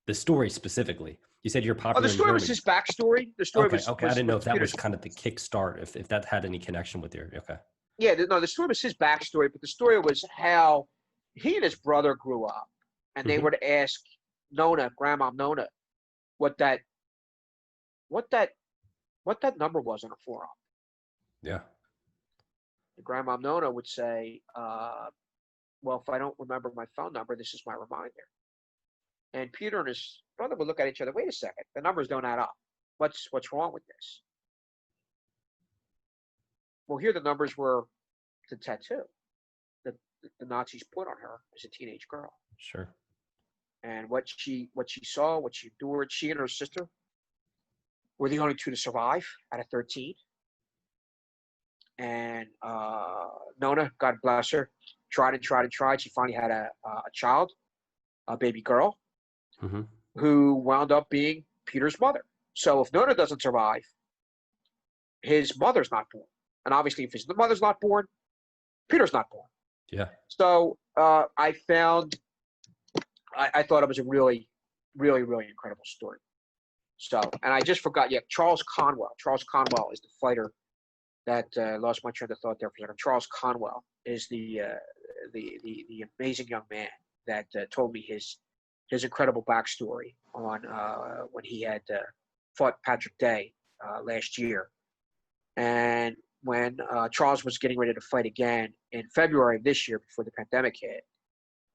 The story specifically. You said you're popular. Oh, the story was his backstory. The story was okay. I didn't know if that was kind of the kickstart, if that had any connection with your okay. Yeah, the story was his backstory, but the story was how he and his brother grew up, and they were to ask Grandma Nona, what that number was on a forearm. Yeah. Grandma Nona would say, well, if I don't remember my phone number, this is my reminder. And Peter and his brother would look at each other, wait a second, the numbers don't add up. What's wrong with this? Well, here the numbers were the tattoo that the Nazis put on her as a teenage girl. Sure. And what she saw, what she endured, she and her sister were the only two to survive out of 13. And Nona, God bless her, tried and tried and tried. She finally had a child, a baby girl, who wound up being Peter's mother. So if Nona doesn't survive, his mother's not born. And obviously, if his mother's not born, Peter's not born. Yeah. So I thought it was a really, really, really incredible story. So, and I just forgot, Charles Conwell. Charles Conwell is the fighter that lost my train of thought there for a second. Charles Conwell is the amazing young man that told me his incredible backstory on when he had fought Patrick Day last year. And when Charles was getting ready to fight again in February of this year before the pandemic hit,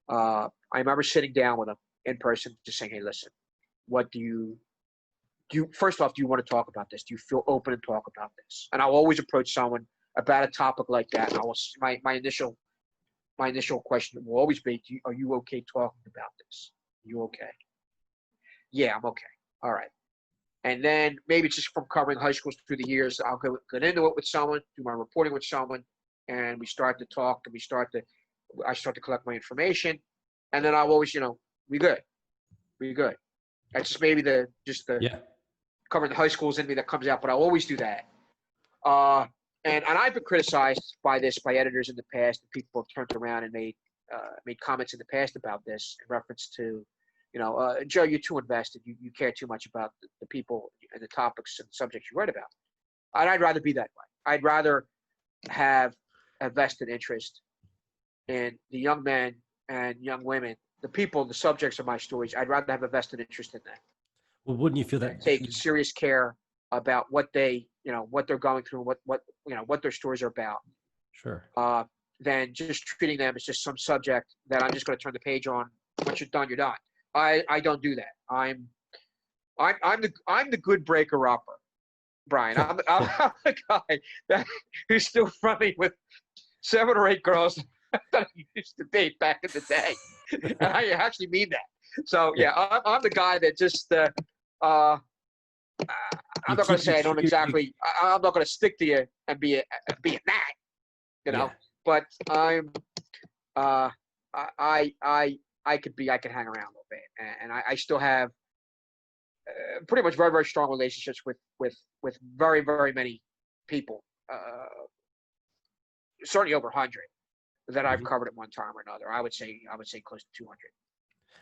I remember sitting down with him in person, just saying, hey, listen, what do you first off, do you want to talk about this? Do you feel open to talk about this? And I'll always approach someone about a topic like that. And my initial question will always be, are you okay talking about this? Are you okay? Yeah, I'm okay. All right. And then maybe just from covering high schools through the years, I'll get into it with someone, do my reporting with someone, and we start to talk, and I start to collect my information, and then I'll always, we good. That's just maybe the covering the high schools in me that comes out, but I'll always do that. And I've been criticized by editors in the past, and people have turned around and made comments in the past about this in reference to, Joe, you're too invested. You care too much about the people and the topics and subjects you write about. And I'd rather be that way. I'd rather have a vested interest in the young men and young women, the people, the subjects of my stories. I'd rather have a vested interest in that. Well, wouldn't you feel that? Take serious care about what they're going through, what their stories are about. Sure. Than just treating them as just some subject that I'm just going to turn the page on. Once you're done, you're done. I don't do that. I'm the good breaker upper, Brian. I'm the guy who's still running with 7 or 8 girls that I used to date back in the day, and I actually mean that. So I'm the guy that just I'm not going to say I don't exactly. I'm not going to stick to you and be a nag, But I'm I can hang around a little bit, and I still have pretty much very, very strong relationships with very, very many people, certainly over 100 that I've covered at one time or another. I would say close to 200.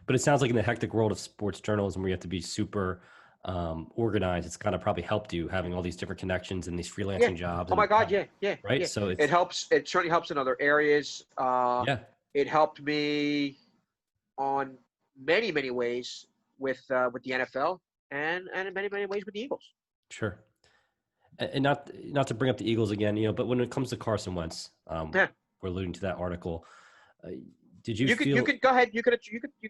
But it sounds like in the hectic world of sports journalism, where you have to be super organized, it's kind of probably helped you having all these different connections and these freelancing jobs. Oh my God, yeah. Right. Yeah. So it helps. It certainly helps in other areas. It helped me on many, many ways with the NFL and in many, many ways with the Eagles. Sure. And not to bring up the Eagles again, but when it comes to Carson Wentz, Yeah. we're alluding to that article. Did you You feel? could go ahead. You could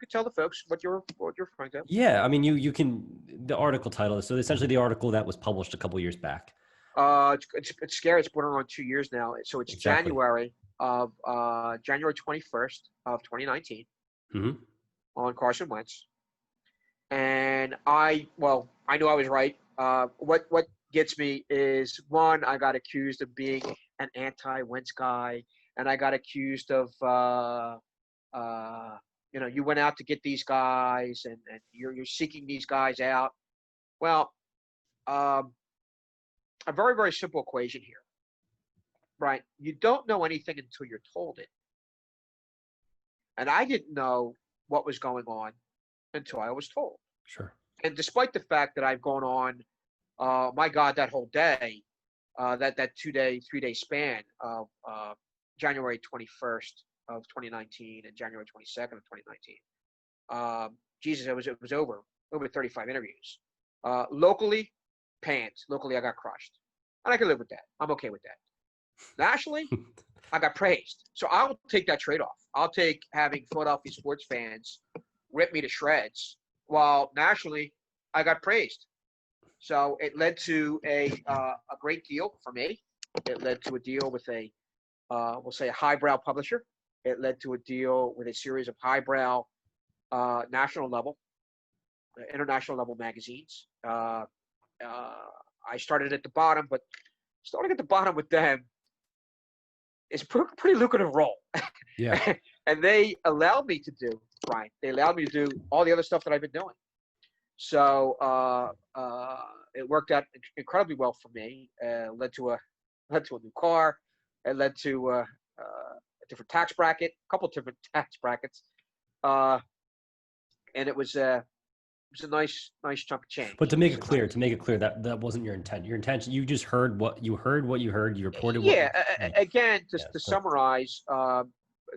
tell the folks what you're referring to. Yeah, I mean, you can. The article title is so essentially the article that was published a couple years back. It's scary. It's been on 2 years now. So it's Exactly. January 21st of 2019 Mm-hmm. on Carson Wentz, and I knew I was right. What gets me is one, I got accused of being an anti-Wentz guy, and I got accused of you went out to get these guys, and you're seeking these guys out. Well, a very, very simple equation here, right? You don't know anything until you're told it. And I didn't know what was going on until I was told. Sure. And despite the fact that I've gone on, my God, that whole day, that 3-day span of January 21st of 2019 and January 22nd of 2019, Jesus, it was over 35 interviews. Locally, pants. Locally, I got crushed. And I can live with that. I'm okay with that. Nationally, I got praised. So I'll take that trade-off. I'll take having Philadelphia sports fans rip me to shreds, while nationally, I got praised. So it led to a great deal for me. It led to a deal with we'll say a highbrow publisher. It led to a deal with a series of highbrow national level, international level magazines. I started at the bottom, but starting at the bottom with them is a pretty lucrative role. Yeah. And they allowed me to do, Brian, they allowed me to do all the other stuff that I've been doing. So it worked out incredibly well for me. Led to a new car. It led to a different tax bracket, a couple of different tax brackets, and it was a nice chunk of change. But to make it clear, that wasn't your intent. Your intention, you just heard what you heard. You reported. Yeah. What, Again, to summarize,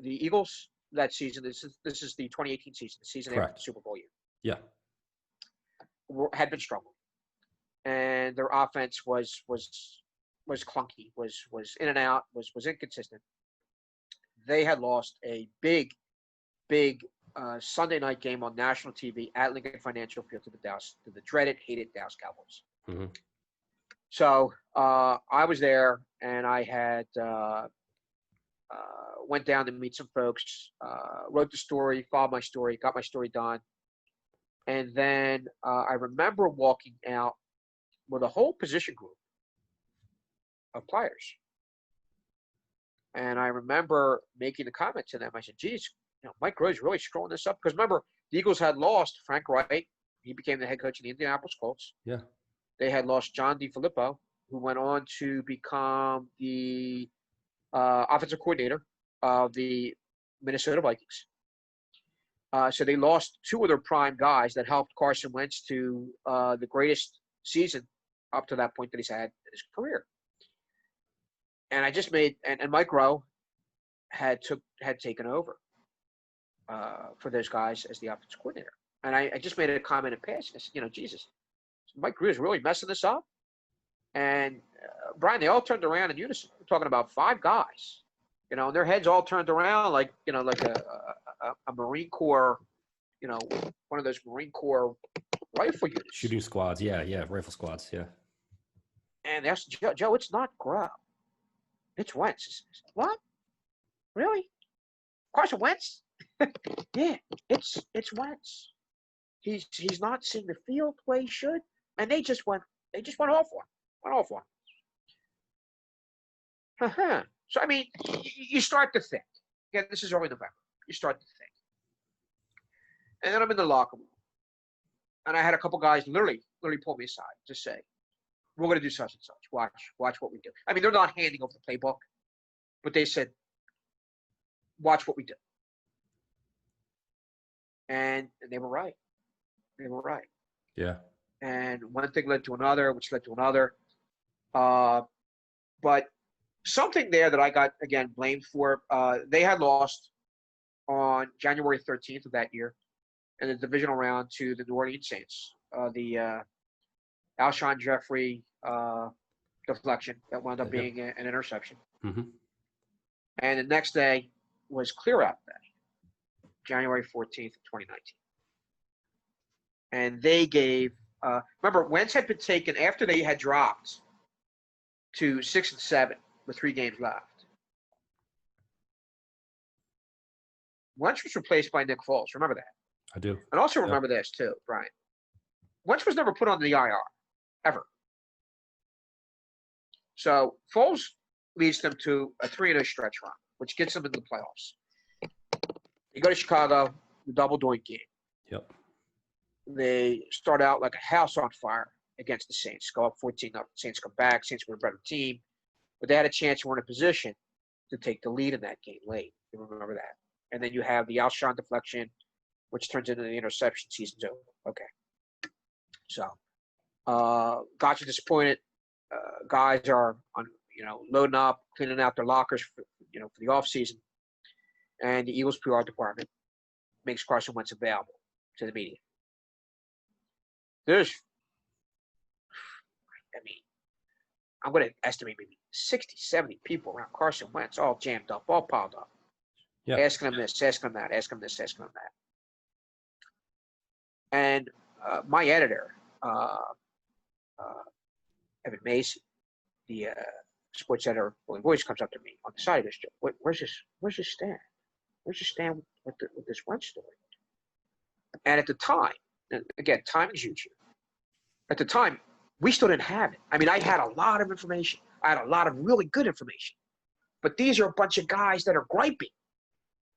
the Eagles that season. This is the 2018 season, the season Correct. after the Super Bowl year. Yeah. Had been struggling, and their offense was clunky, was in and out, was inconsistent. They had lost a big Sunday night game on national TV at Lincoln Financial Field to the dreaded, hated Dallas Cowboys. Mm-hmm. So I was there, and I had went down to meet some folks, wrote the story, filed my story, got my story done. And then I remember walking out with a whole position group of players. And I remember making the comment to them. I said, geez, Mike Groh's really screwing this up. Because remember, the Eagles had lost Frank Wright. He became the head coach of the Indianapolis Colts. Yeah. They had lost John DeFilippo, who went on to become the offensive coordinator of the Minnesota Vikings. So they lost two of their prime guys that helped Carson Wentz to the greatest season up to that point that he's had in his career. And I just made – and Mike Groh had taken over for those guys as the offensive coordinator. And I just made a comment in passing. I said, Jesus, Mike Groh is really messing this up. And, Brian, they all turned around in unison. We're talking about 5 guys, and their heads all turned around like a Marine Corps, one of those Marine Corps rifle units. Shooting squads. Yeah. Rifle squads. Yeah. And they asked, Joe, it's not Groh. It's Wentz. What? Really? Carson Wentz? Yeah, it's Wentz. He's not seeing the field the way he should, and they just went off one. So I mean, you start to think. Again, this is early November. You start to think, and then I'm in the locker room, and I had a couple guys literally pull me aside to say, we're going to do such and such. Watch what we do. I mean, they're not handing over the playbook, but they said, watch what we do. And they were right. Yeah. And one thing led to another, which led to another. But something there that I got, again, blamed for, they had lost on January 13th of that year in the divisional round to the New Orleans Saints. The Alshon Jeffrey deflection that wound up being an interception. Mm-hmm. And the next day was clear out day, January 14th, 2019. And they gave, remember, Wentz had been taken after they had dropped to 6-7 with 3 games left. Wentz was replaced by Nick Foles. Remember that. I do. And also remember this too, Brian. Wentz was never put on the IR, ever. So Foles leads them to a 3-0 stretch run, which gets them into the playoffs. They go to Chicago, the double doink game. Yep. They start out like a house on fire against the Saints. Go up 14-0. Saints come back. Saints were a better team. But they had a chance, were in a position to take the lead in that game late. You remember that. And then you have the Alshon deflection, which turns into the interception. Season's over. Okay. So, got you disappointed. Guys are loading up, cleaning out their lockers for the offseason. And the Eagles PR department makes Carson Wentz available to the media. I'm going to estimate maybe 60, 70 people around Carson Wentz, all jammed up, all piled up. Yeah. Asking him this, asking him that, asking him this, asking him that. And my editor, Evan Mason, the sports editor of PhillyVoice, comes up to me on the side of this joke. Where's this stand? Where's your stand with this Wentz story? And at the time, and again, time is huge here. At the time, we still didn't have it. I mean, I had a lot of information. I had a lot of really good information. But these are a bunch of guys that are griping.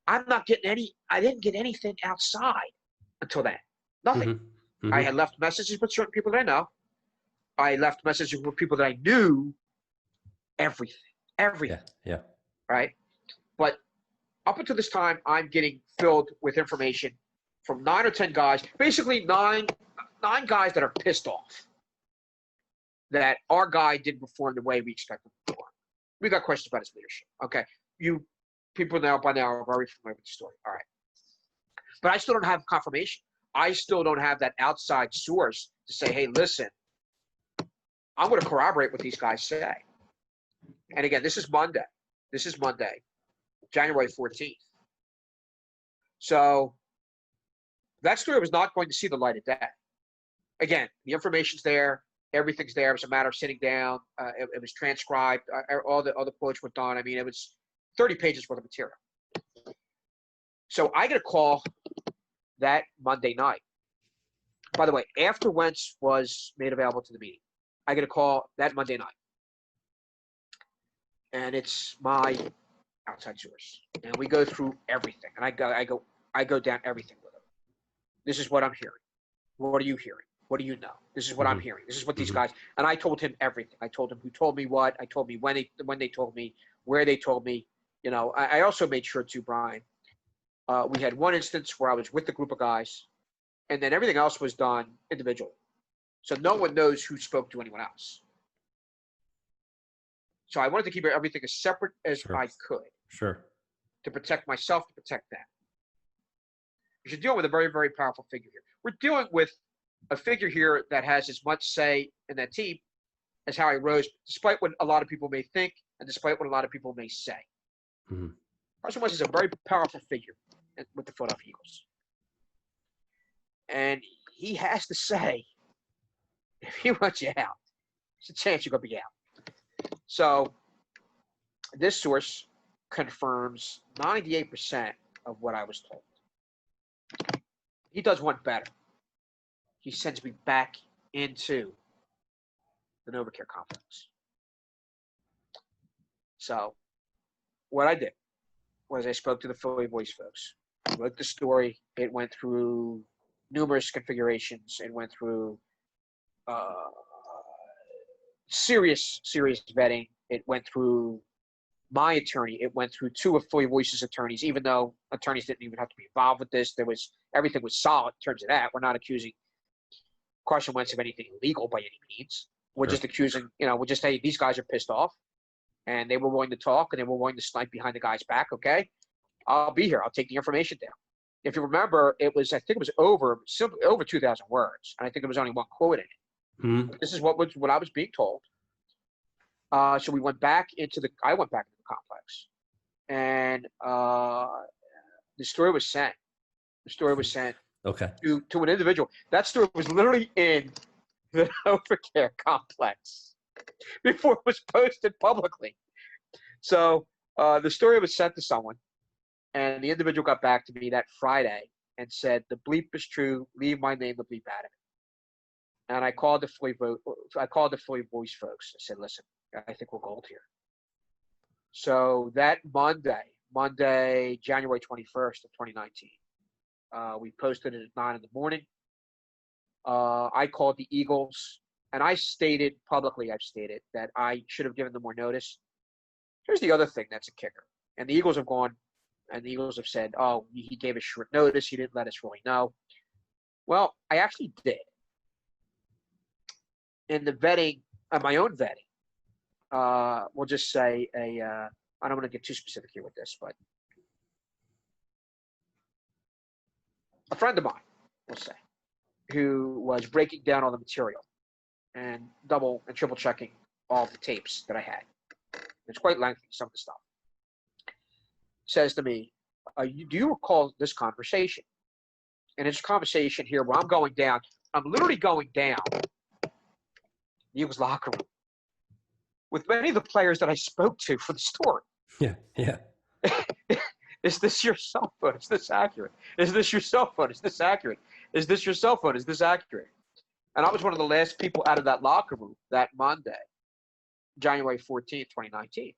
I didn't get anything outside until then. Nothing. Mm-hmm. Mm-hmm. I had left messages with certain people that I know. I left messages with people that I knew. Everything. Yeah. Right? But up until this time, I'm getting filled with information from 9 or 10 guys, basically nine guys that are pissed off that our guy didn't perform the way we expected him to perform. We got questions about his leadership. Okay. You people by now are very familiar with the story. All right. But I still don't have confirmation. I still don't have that outside source to say, hey, listen, I'm going to corroborate what these guys say. And again, this is Monday. January 14th. So that story was not going to see the light of day. Again, the information's there. Everything's there. It was a matter of sitting down. It was transcribed. All the quotes were done. I mean, it was 30 pages worth of material. So I get a call that Monday night. By the way, after Wentz was made available to the meeting, I get a call that Monday night. And it's my outside source. And we go through everything. And I go down everything with him. This is what I'm hearing. What are you hearing? What do you know? This is what I'm hearing. This is what these guys, and I told him everything. I told him who told me what. I told me when they told me, where they told me. I also made sure too, Brian, we had one instance where I was with the group of guys, and then everything else was done individually. So no one knows who spoke to anyone else. So I wanted to keep everything as separate as I could. Sure. To protect myself, to protect them. You're dealing with a very, very powerful figure here. We're dealing with a figure here that has as much say in that team as Harry Rose, despite what a lot of people may think and despite what a lot of people may say. Mm-hmm. Carson Wentz is a very powerful figure with the Philadelphia Eagles. And he has to say, if he wants you out, there's a chance you're going to be out. So this source confirms 98% of what I was told. He does one better. He sends me back into the NovaCare complex. So what I did was I spoke to the PhillyVoice folks. I wrote the story. It went through numerous configurations. It went through serious vetting. It went through my attorney. It went through 2 of PhillyVoice's attorneys, even though attorneys didn't even have to be involved with this. Everything was solid in terms of that. We're not accusing Carson Wentz of anything illegal by any means. We're just accusing, we're just saying these guys are pissed off and they were willing to talk and they were willing to snipe behind the guy's back. Okay. I'll be here. I'll take the information down. If you remember, I think it was over 2,000 words. And I think there was only one quote in it. Mm-hmm. This is what I was being told. So we went back I went back into the complex, and the story was sent. The story was sent Okay. to an individual. That story was literally in the Overcare complex before it was posted publicly. So the story was sent to someone, and the individual got back to me that Friday and said, "The bleep is true. Leave my name the bleep out of it." And I called the PhillyVoice folks. I said, "Listen, I think we're gold here." So that Monday, January 21st of 2019, we posted it at 9 in the morning. I called the Eagles, and I've stated that I should have given them more notice. Here's the other thing that's a kicker. And the Eagles have gone, and the Eagles have said, "Oh, he gave us short notice. He didn't let us really know." Well, I actually did. In the vetting, my own vetting, we'll just say I don't want to get too specific here with this, but a friend of mine, we'll say, who was breaking down all the material and double and triple checking all the tapes that I had. It's quite lengthy, some of the stuff. Says to me, "Do you recall this conversation?" And it's a conversation here where I'm literally going down the Eagles locker room with many of the players that I spoke to for the story. Yeah, yeah. Is this your cell phone? Is this accurate? Is this your cell phone? Is this accurate? Is this your cell phone? Is this accurate? And I was one of the last people out of that locker room that Monday, January 14th, 2019.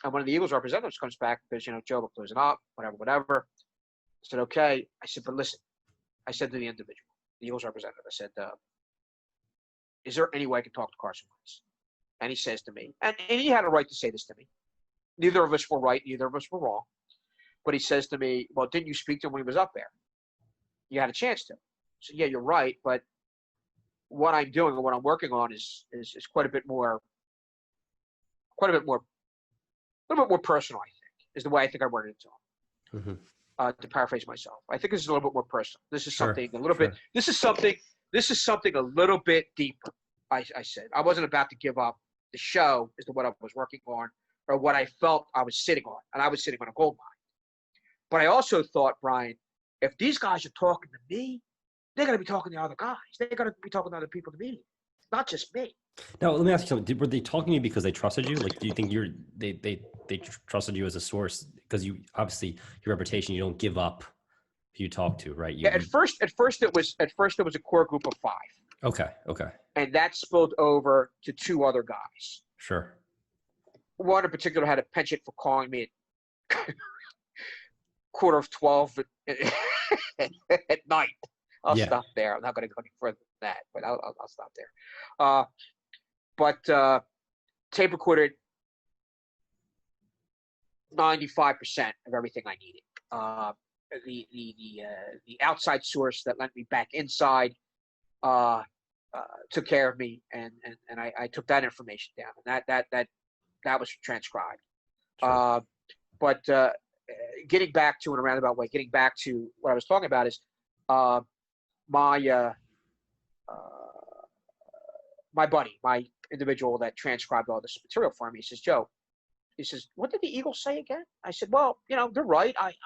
And one of the Eagles representatives comes back and says, "Joe, we're closing up, whatever. I said, "Okay." I said, "But listen," I said to the individual, the Eagles representative, I said, "Is there any way I can talk to Carson Wentz?" And he says to me, and he had a right to say this to me. Neither of us were right. Neither of us were wrong. But he says to me, "Well, didn't you speak to him when he was up there? You had a chance to." So yeah, you're right. But what I'm doing and what I'm working on is quite a bit more, a little bit more personal, I think, is the way I think I worded it to him. Mm-hmm. To paraphrase myself, I think this is a little bit more personal. This is something a little bit. This is something a little bit deeper. I said I wasn't about to give up the show as to what I was working on or what I felt I was sitting on, and I was sitting on a gold mine. But I also thought, Brian, if these guys are talking to me, they're going to be talking to other guys. They're going to be talking to other people in the media, not just me. Now, let me ask you something. Were they talking to you because they trusted you? Like, do you think they trusted you as a source? Because you obviously your reputation, you don't give up who you talk to, right? At first it was a core group of 5. Okay. And that spilled over to 2 other guys. Sure. One in particular had a penchant for calling me at 11:45 at night. I'll stop there. I'm not going to go any further than that, but I'll stop there. But tape recorded 95% of everything I needed. The outside source that lent me back inside took care of me, and I took that information down, and that was transcribed. Sure. But getting back to, in a roundabout way, getting back to what I was talking about is my buddy, my individual that transcribed all this material for me. He says, "Joe," he says, "what did the Eagles say again?" I said, "Well, they're right. I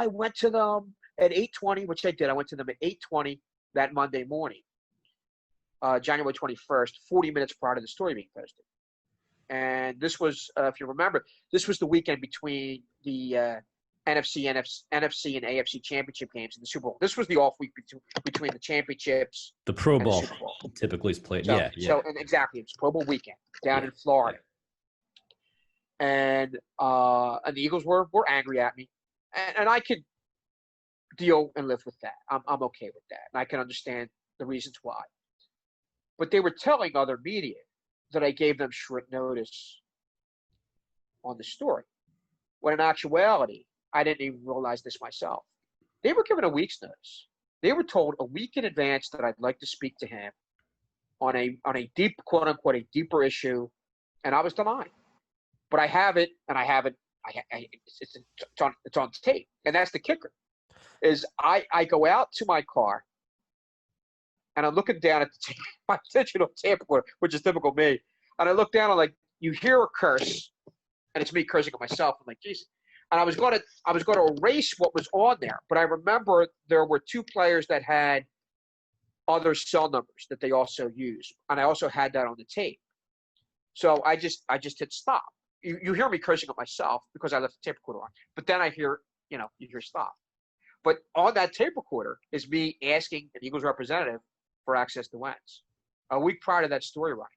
went to them at 8:20, which I did. I went to them at 8:20 that Monday morning, January 21st, 40 minutes prior to the story being posted. And this was, if you remember, this was the weekend between the NFC and AFC championship games in the Super Bowl. This was the off week between the championships. The Pro and Bowl the Super Bowl typically is played. So, yeah. So, and exactly, it's Pro Bowl weekend down in Florida. Yeah. And the Eagles were angry at me, and I could deal and live with that. I'm okay with that, and I can understand the reasons why. But they were telling other media that I gave them short notice on the story, when in actuality, I didn't even realize this myself. They were given a week's notice. They were told a week in advance that I'd like to speak to him on a deep, quote unquote, a deeper issue, and I was denied. But I have it, and I have it. It's on tape, and that's the kicker. Is I go out to my car, and I'm looking down at my digital tape recorder, which is typical me, And I look down, I'm like, you hear a curse, and it's me cursing at myself. I'm like, Jesus. And I was going to erase what was on there, but I remember there were 2 players that had other cell numbers that they also used, and I also had that on the tape. So I just hit stop. You hear me cursing at myself because I left the tape recorder on, but then I hear, you hear stop. But on that tape recorder is me asking an Eagles representative for access to Wentz a week prior to that story running.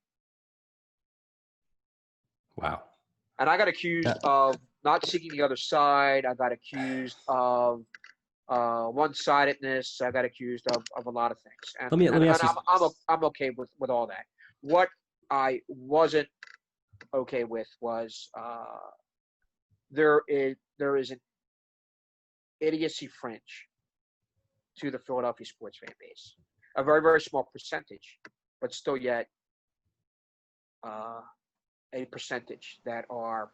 Wow. And I got accused of not seeking the other side. I got accused of one-sidedness. I got accused of a lot of things. And, let me ask you. I'm okay with all that. What I wasn't okay with was there is an idiocy fringe to the Philadelphia sports fan base. A very, very small percentage, but still yet a percentage that are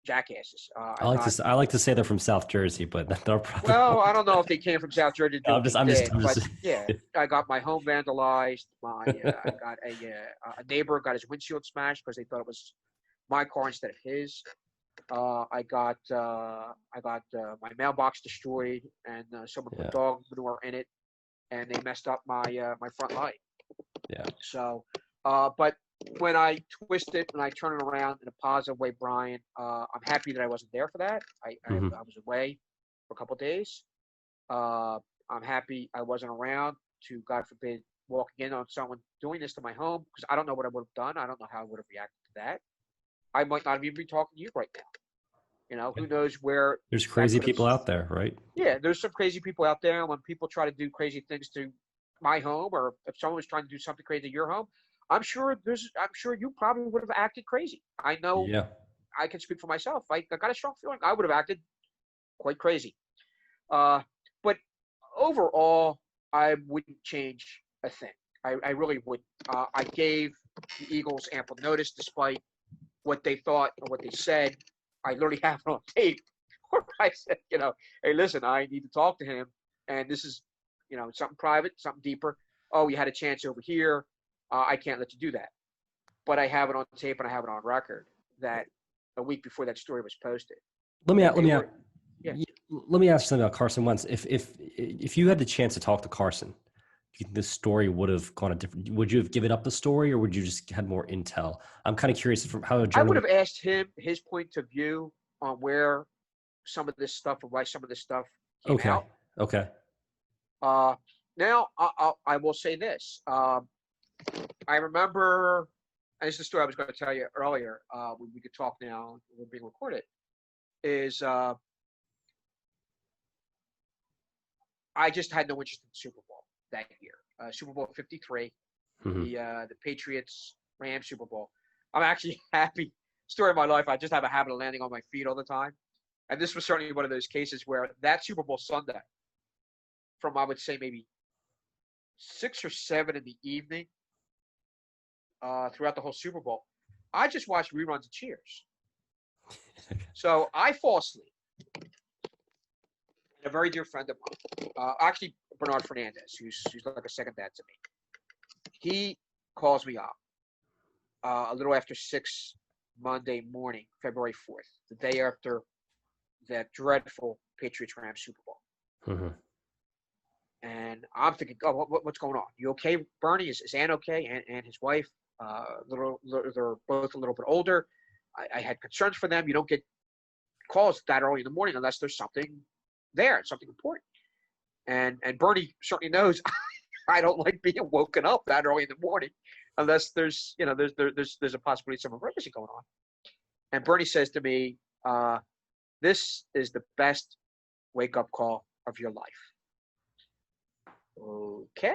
jackasses. I like to say they're from South Jersey, but they're probably. Well, I don't know if they came from South Jersey. I'm just. But yeah, I got my home vandalized. I got a neighbor got his windshield smashed because they thought it was my car instead of his. I got my mailbox destroyed, and someone put dog manure in it, and they messed up my my front light. Yeah. So, but when I twist it and I turn it around in a positive way, Brian, I'm happy that I wasn't there for that. I was away for a couple of days. I'm happy I wasn't around to, God forbid, walking in on someone doing this to my home, because I don't know what I would have done. I don't know how I would have reacted to that. I might not even be talking to you right now. Who knows where. There's crazy people out there, right? Yeah, there's some crazy people out there. When people try to do crazy things to my home, or if someone was trying to do something crazy to your home, I'm sure you probably would have acted crazy. I know. Yeah. I can speak for myself. I got a strong feeling I would have acted quite crazy. But overall, I wouldn't change a thing. I really wouldn't. I gave the Eagles ample notice, despite what they thought or what they said. I literally have it on tape where I said, hey, listen, I need to talk to him, and this is, something private, something deeper. Oh, you had a chance over here. I can't let you do that. But I have it on tape and I have it on record that a week before that story was posted. Let me ask something about Carson Wentz. If you had the chance to talk to Carson, do you think this story would have gone a different? Would you have given up the story, or would you just had more intel? I'm kind of curious from how. I would have asked him his point of view on where some of this stuff, or why some of this stuff came out. Okay. Now I will say this. I remember, and this is the story I was going to tell you earlier. We could talk now. We're being recorded. Is I just had no interest in the Super Bowl that year. Super Bowl 53, the Patriots Rams Super Bowl. I'm actually happy. Story of my life. I just have a habit of landing on my feet all the time, and this was certainly one of those cases where that Super Bowl Sunday, from I would say maybe 6 or 7 in the evening, throughout the whole Super Bowl, I just watched reruns of Cheers. So I fall asleep. And a very dear friend of mine, actually Bernard Fernandez, who's like a second dad to me, he calls me up a little after 6 Monday morning, February 4th, the day after that dreadful Patriots-Rams Super Bowl. And I'm thinking, oh, what's going on? You okay, Bernie? Is Ann okay? And his wife, they're both a little bit older. I had concerns for them. You don't get calls that early in the morning unless there's something there, something important. And Bernie certainly knows I don't like being woken up that early in the morning unless there's a possibility of some emergency going on. And Bernie says to me, this is the best wake-up call of your life. Okay.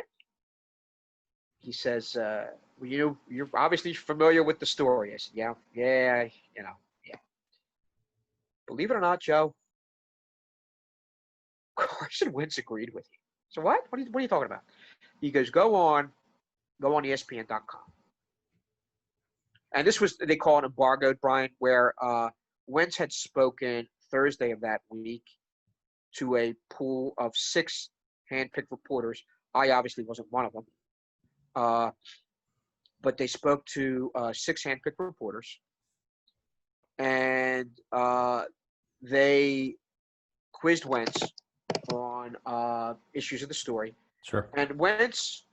He says, well, you're obviously familiar with the story. I said, yeah. Believe it or not, Joe, Carson Wentz agreed with you. So what? What are you talking about? He goes, go on ESPN.com. And this was, they call it embargoed, Brian, where Wentz had spoken Thursday of that week to a pool of 6 handpicked reporters. I obviously wasn't one of them. but they spoke to 6 handpicked reporters, and they quizzed Wentz on issues of the story. Sure. And Wentz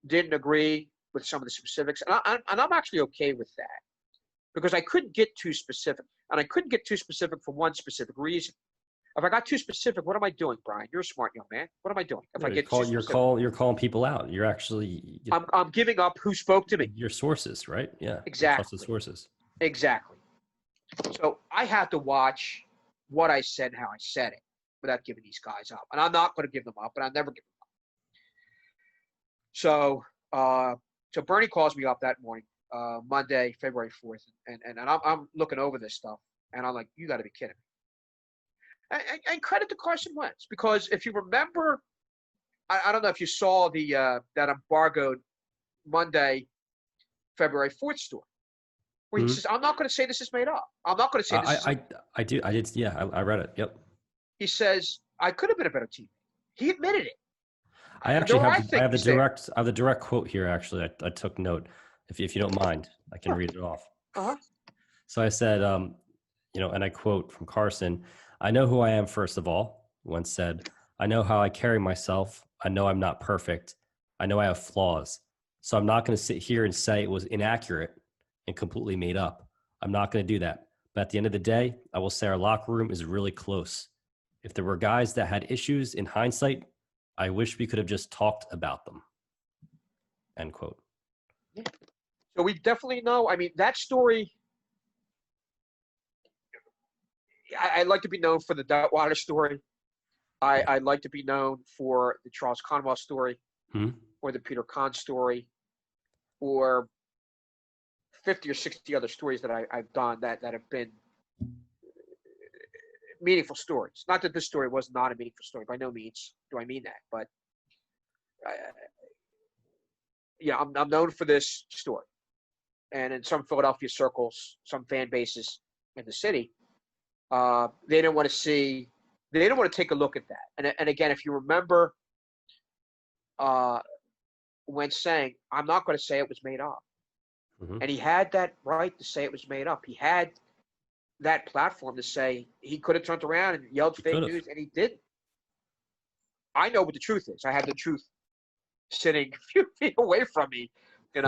didn't agree with some of the specifics, and I'm actually okay with that because I couldn't get too specific, and I couldn't get too specific for one specific reason. If I got too specific, what am I doing, Brian? You're a smart young man. What am I doing? If I get too specific, you're calling people out. You're actually I'm giving up who spoke to me. Your sources, right? Yeah, Exactly. Trusted sources. Exactly. So I have to watch what I said and how I said it without giving these guys up, and I'm not going to give them up, and I'll never give them up. So Bernie calls me up that morning, Monday, February 4th, and I'm looking over this stuff, and I'm like, you got to be kidding me. And credit to Carson Wentz, because if you remember, I don't know if you saw that embargoed Monday, February 4th story, where he says, I'm not going to say this is made up. I'm not going to say this I did. Yeah, I read it. Yep. He says, I could have been a better teammate. He admitted it. I have the direct quote here. Actually, I took note. If you don't mind, I can read it off. Uh-huh. So I said, and I quote from Carson, I know who I am, first of all. Wentz said, I know how I carry myself. I know I'm not perfect. I know I have flaws. So I'm not going to sit here and say it was inaccurate and completely made up. I'm not going to do that. But at the end of the day, I will say our locker room is really close. If there were guys that had issues in hindsight, I wish we could have just talked about them. End quote. Yeah. So we definitely know. I mean, that story, I'd like to be known for the Deadweiner story. I'd like to be known for the Charles Conwell story, or the Peter Kahn story, or 50 or 60 other stories that I've done that have been meaningful stories. Not that this story was not a meaningful story. By no means do I mean that. But, I'm known for this story. And in some Philadelphia circles, some fan bases in the city, they didn't want to take a look at that. And again, if you remember when saying, I'm not going to say it was made up. Mm-hmm. And he had that right to say it was made up. He had that platform to say he could have turned around and yelled fake news, and he didn't. I know what the truth is. I have the truth sitting a few feet away from me, and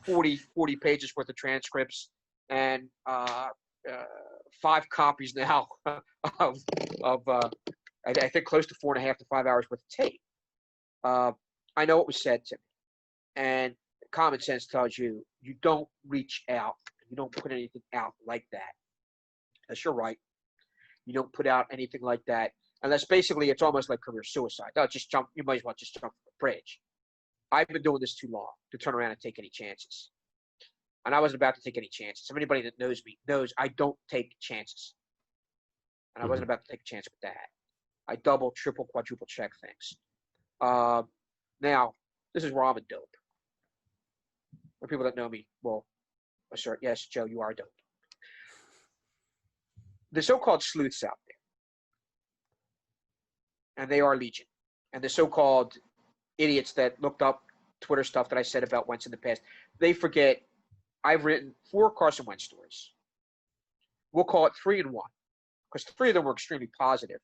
40 pages worth of transcripts and 5 copies now of I think close to 4.5 to 5 hours worth of tape. I know what was said to me, and common sense tells you don't reach out. You don't put anything out like that. That's your right. You don't put out anything like that unless basically it's almost like career suicide. Oh, just jump. You might as well just jump from the bridge. I've been doing this too long to turn around and take any chances. And I wasn't about to take any chances. Anybody that knows me knows I don't take chances. And I wasn't about to take a chance with that. I double, triple, quadruple check things. Now, this is where I'm a dope. For people that know me will assert, yes, Joe, you are dope. The so-called sleuths out there, and they are legion, and the so-called idiots that looked up Twitter stuff that I said about Wentz in the past, they forget I've written 4 Carson Wentz stories. We'll call it 3 and 1, because 3 of them were extremely positive,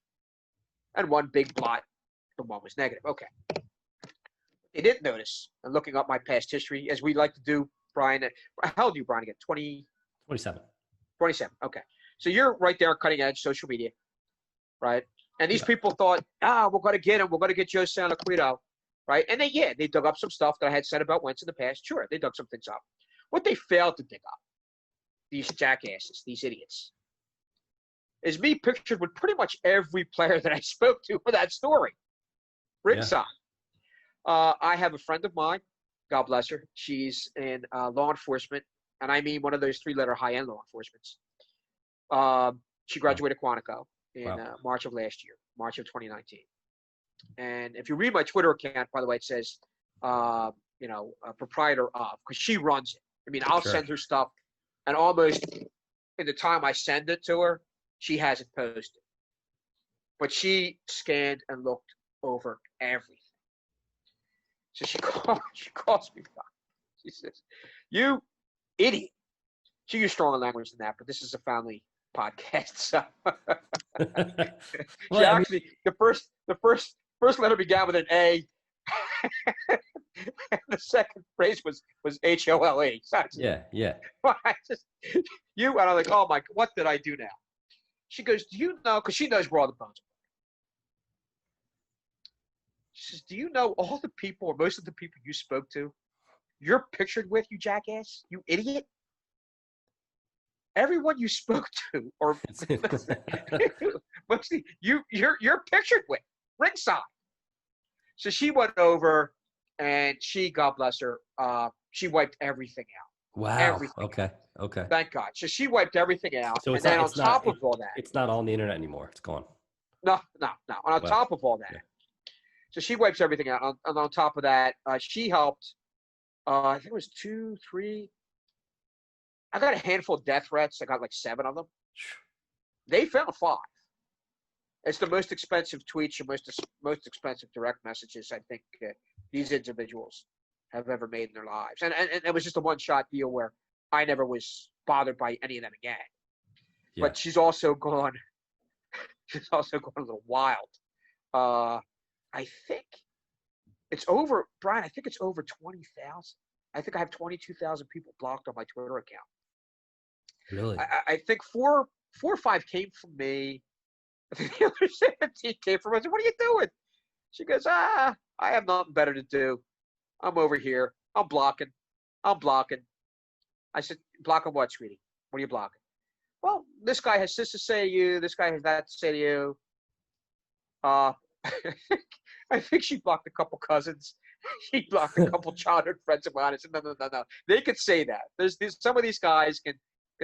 and 1 big blot, the 1 was negative. Okay. They didn't notice, and looking up my past history, as we like to do, Brian. How old are you, Brian, again? 27. 27. Okay. So you're right there, cutting edge social media, right? And these people thought, we're going to get him. We're going to get Joe Santoliquito, right? And they dug up some stuff that I had said about Wentz in the past. Sure, they dug some things up. What they failed to dig up, these jackasses, these idiots, is me pictured with pretty much every player that I spoke to for that story. Ringside. I have a friend of mine, God bless her. She's in law enforcement, and I mean one of those 3-letter high-end law enforcements. She graduated Quantico in March of last year, March of 2019. And if you read my Twitter account, by the way, it says, a proprietor of, because she runs it. I mean, I'll send her stuff, and almost in the time I send it to her, she has it posted. But she scanned and looked over everything. So she calls me She says, "You idiot." She used stronger language than that, but this is a family podcast, so she Well, I mean, actually the first letter began with an A, and the second phrase was HOLE. So yeah. I just you and I'm like, oh my, what did I do now? She goes, do you know? Because she knows where all the bones are. She says, do you know all the people or most of the people you spoke to? You're pictured with, you jackass, you idiot. Everyone you spoke to, or mostly you're pictured with ringside. So she went over, and she, God bless her, she wiped everything out. Wow. Everything. Okay. Thank God. So she wiped everything out, So and then on top of all that, it's not on the internet anymore. It's gone. no. On Wow. top of all that, so she wipes everything out. And on top of that, she helped. I think it was 2, 3. I got a handful of death threats. I got like 7 of them. They found 5. It's the most expensive tweets and most expensive direct messages I think these individuals have ever made in their lives. And it was just a one-shot deal where I never was bothered by any of them again. Yeah. But she's also gone a little wild. I think it's over, Brian, I think it's over 20,000. I think I have 22,000 people blocked on my Twitter account. Really? I think 4 or 5 came from me. The other 17 came from us. I said, what are you doing? She goes, I have nothing better to do. I'm over here. I'm blocking. I said, blocking what, sweetie? What are you blocking? Well, this guy has this to say to you. This guy has that to say to you. I think she blocked a couple cousins. She blocked a couple childhood friends of mine. I said, no. They could say that. There's some of these guys can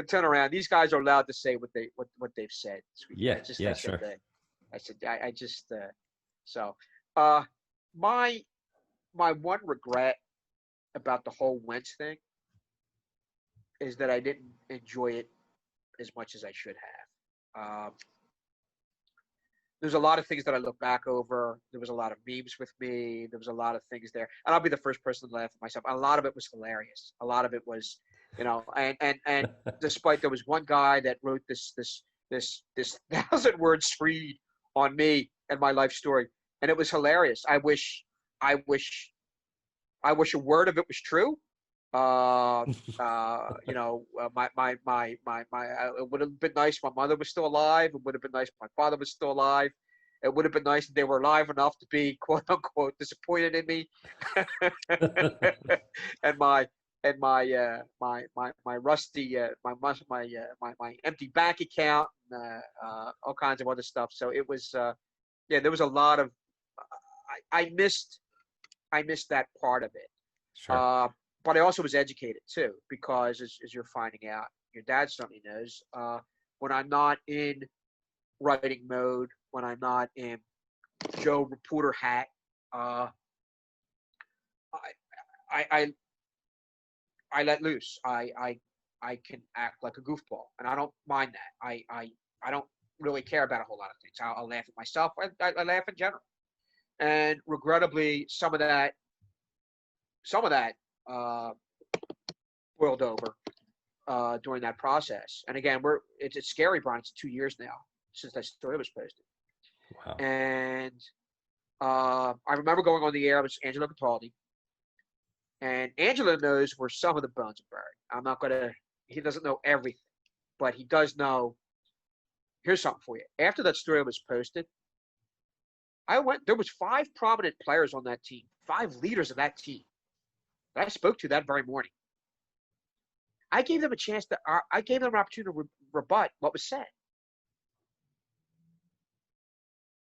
turn around. These guys are allowed to say what they've said. Yeah, sure. My one regret about the whole Wentz thing is that I didn't enjoy it as much as I should have. There's a lot of things that I look back over. There was a lot of memes with me. There was a lot of things there. And I'll be the first person to laugh at myself. A lot of it was hilarious. A lot of it was, and despite there was one guy that wrote this 1,000-word screed on me and my life story. And it was hilarious. I wish a word of it was true. It would have been nice if my mother was still alive. It would have been nice if my father was still alive. It would have been nice if they were alive enough to be quote unquote disappointed in me. And my rusty my empty bank account, and all kinds of other stuff. So it was there was a lot of I missed that part of it. Sure. But I also was educated too, because as you're finding out, your dad certainly knows, when I'm not in writing mode, when I'm not in Joe reporter hat, I let loose. I can act like a goofball, and I don't mind that. I don't really care about a whole lot of things. I'll laugh at myself. I laugh in general, and regrettably, some of that boiled over during that process. And again, it's scary, Brian. It's 2 years now since that story was posted. Wow. And I remember going on the air with Angelo Cataldi. And Angelo knows where some of the bones are buried. He doesn't know everything, but he does know. Here's something for you. After that story was posted, there was 5 prominent players on that team, 5 leaders of that team that I spoke to that very morning. I gave them I gave them an opportunity to rebut what was said.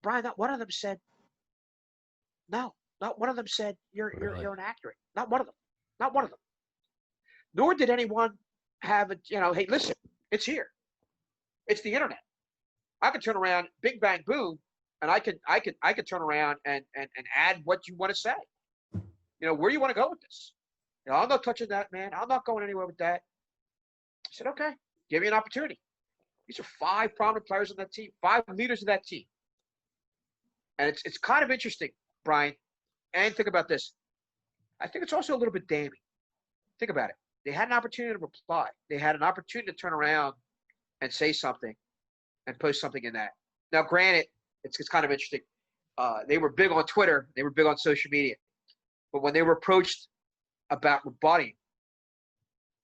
Brian, not one of them said, no. Not one of them said, you're inaccurate. Not one of them. Nor did anyone have hey, listen, it's here. It's the internet. I could turn around, bing, bang, boom, and I could turn around and add what you want to say. Where do you want to go with this? I'm not touching that, man. I'm not going anywhere with that. I said, okay, give me an opportunity. These are 5 prominent players on that team, 5 leaders of that team. And it's kind of interesting, Brian. And think about this. I think it's also a little bit damning. think about it. They had an opportunity to reply. They had an opportunity to turn around and say something and post something in that. Now, granted, it's kind of interesting. They were big on Twitter. They were big on social media. But when they were approached about rebutting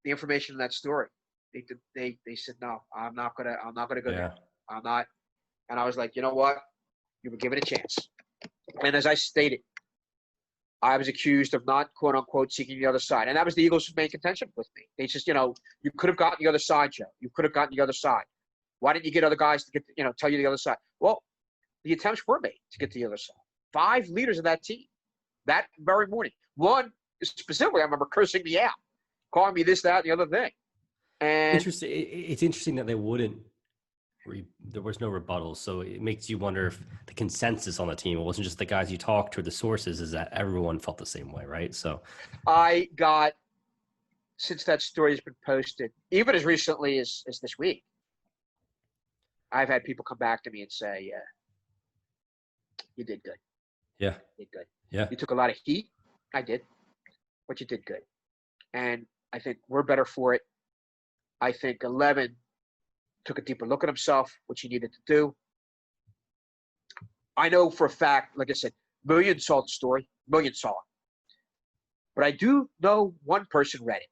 the information in that story, they said, no, I'm not gonna go there. I'm not. And I was like, you know what? You were given a chance. And as I stated, I was accused of not, quote unquote, seeking the other side. And that was the Eagles' main contention with me. They just, you could have gotten the other side, Joe. You could have gotten the other side. Why didn't you get other guys to get, tell you the other side? Well, the attempts were made to get to the other side. 5 leaders of that team that very morning. One specifically, I remember cursing me out, calling me this, that, and the other thing. And interesting. It's interesting that they wouldn't. There was no rebuttal, so it makes you wonder if the consensus on the team, it wasn't just the guys you talked to or the sources, is that everyone felt the same way, right? So I got, since that story has been posted, even as recently as this week, I've had people come back to me and say, you did good. Yeah. You did good. Yeah. You took a lot of heat. I did. But you did good. And I think we're better for it. I think 11 took a deeper look at himself, which he needed to do. I know for a fact, like I said, millions saw the story. Millions saw it. But I do know one person read it.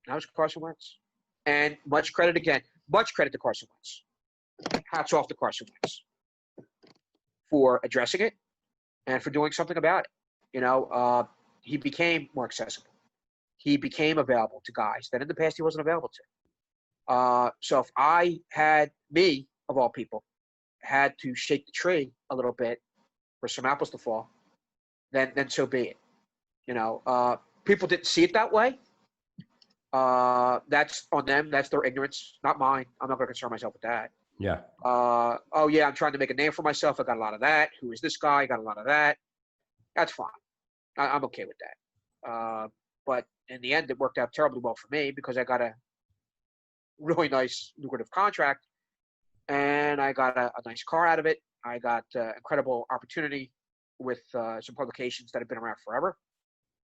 And that was Carson Wentz. And much credit to Carson Wentz. Hats off to Carson Wentz for addressing it and for doing something about it. He became more accessible. He became available to guys that in the past he wasn't available to. So if I had, me, of all people, had to shake the tree a little bit for some apples to fall, then so be it. People didn't see it that way. That's on them. That's their ignorance, not mine. I'm not going to concern myself with that. Yeah. Oh, yeah, I'm trying to make a name for myself. I got a lot of that. Who is this guy? I got a lot of that. That's fine. I'm okay with that. But in the end, it worked out terribly well for me because I got a really nice, lucrative contract, and I got a nice car out of it. I got incredible opportunity with some publications that have been around forever.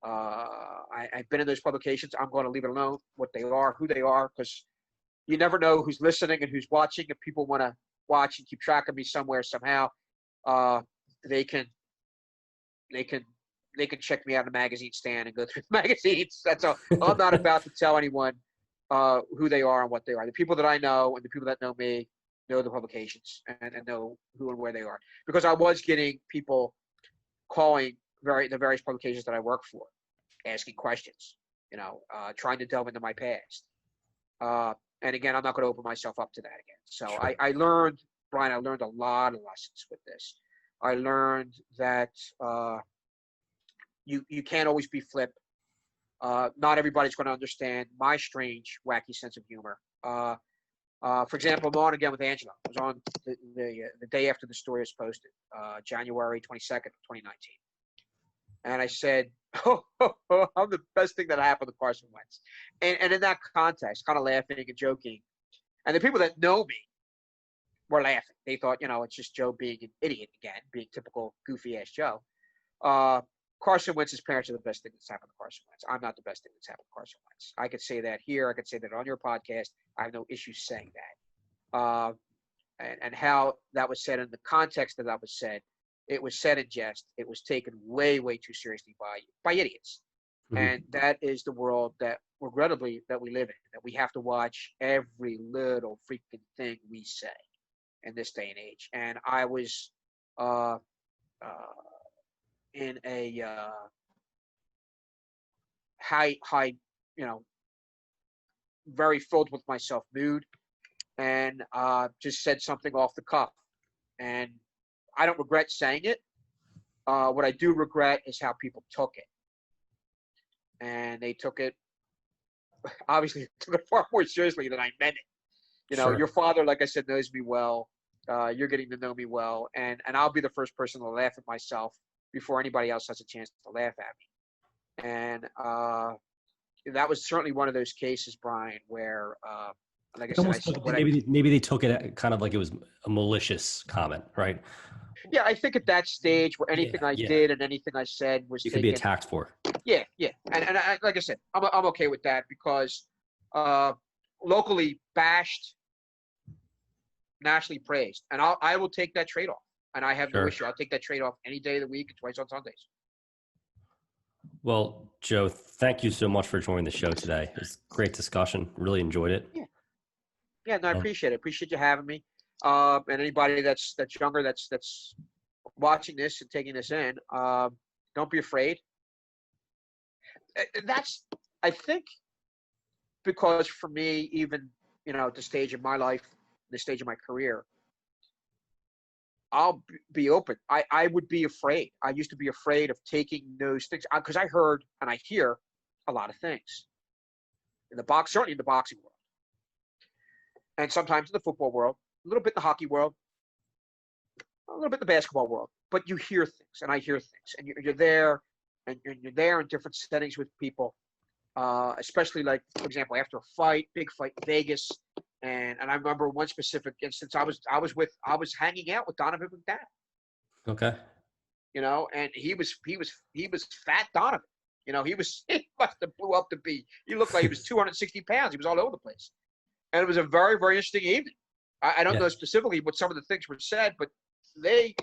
I've been in those publications. I'm going to leave it alone, what they are, who they are, because you never know who's listening and who's watching. If people want to watch and keep track of me somewhere, somehow, they can check me out in a magazine stand and go through the magazines. That's all. I'm not about to tell anyone who they are and what they are. The people that I know and the people that know me know the publications and know who and where they are. Because I was getting people calling the various publications that I work for, asking questions, trying to delve into my past. And again, I'm not going to open myself up to that again. So sure. I learned, Brian, a lot of lessons with this. I learned that you can't always be flip. Not everybody's going to understand my strange, wacky sense of humor. For example, I'm on again with Angela. I was on the day after the story was posted, January 22nd, 2019. And I said, I'm the best thing that happened to Carson Wentz. And in that context, kind of laughing and joking. And the people that know me were laughing. They thought, it's just Joe being an idiot again, being typical goofy-ass Joe. Carson Wentz's parents are the best thing that's happened to Carson Wentz. I'm not the best thing that's happened to Carson Wentz. I could say that here. I could say that on your podcast. I have no issue saying that. And how that was said in the context that was said, it was said in jest. It was taken way, way too seriously by idiots. Mm-hmm. And that is the world that, regrettably, that we live in, that we have to watch every little freaking thing we say in this day and age. And I was in a high, very filled with myself mood, and just said something off the cuff. And I don't regret saying it. What I do regret is how people took it. And they took it, obviously, took it far more seriously than I meant it. Sure. Your father, like I said, knows me well. You're getting to know me well. And I'll be the first person to laugh at myself before anybody else has a chance to laugh at me. And that was certainly one of those cases, Brian, where, like I said, maybe they took it kind of like it was a malicious comment, right? Yeah, I think at that stage where anything I did and anything I said was you could be attacked for. Yeah, yeah, and like I said, I'm okay with that because locally bashed, nationally praised, and I will take that trade off, and I have no Sure. issue. I'll take that trade off any day of the week and twice on Sundays. Well, Joe, thank you so much for joining the show today. It's a great discussion. Really enjoyed it. Yeah, yeah, no, I And appreciate it. Appreciate you having me. And anybody that's younger, that's watching this and taking this in, don't be afraid. That's, I think, because for me, even at the stage of my life, the stage of my career, I'll be open. I would be afraid. I used to be afraid of taking those things because I heard and I hear a lot of things in the box, certainly in the boxing world, and sometimes in the football world, a little bit in the hockey world, a little bit in the basketball world. But you hear things, and I hear things, and you're there, and you're there in different settings with people, especially like, for example, after a fight, big fight in Vegas. And I remember one specific instance. I was hanging out with Donovan McNabb. okay. And he was fat Donovan. He must have blew up to be. He looked like he was 260 pounds. He was all over the place, and it was a very, very interesting evening. I don't Yeah. know specifically what some of the things were said, but they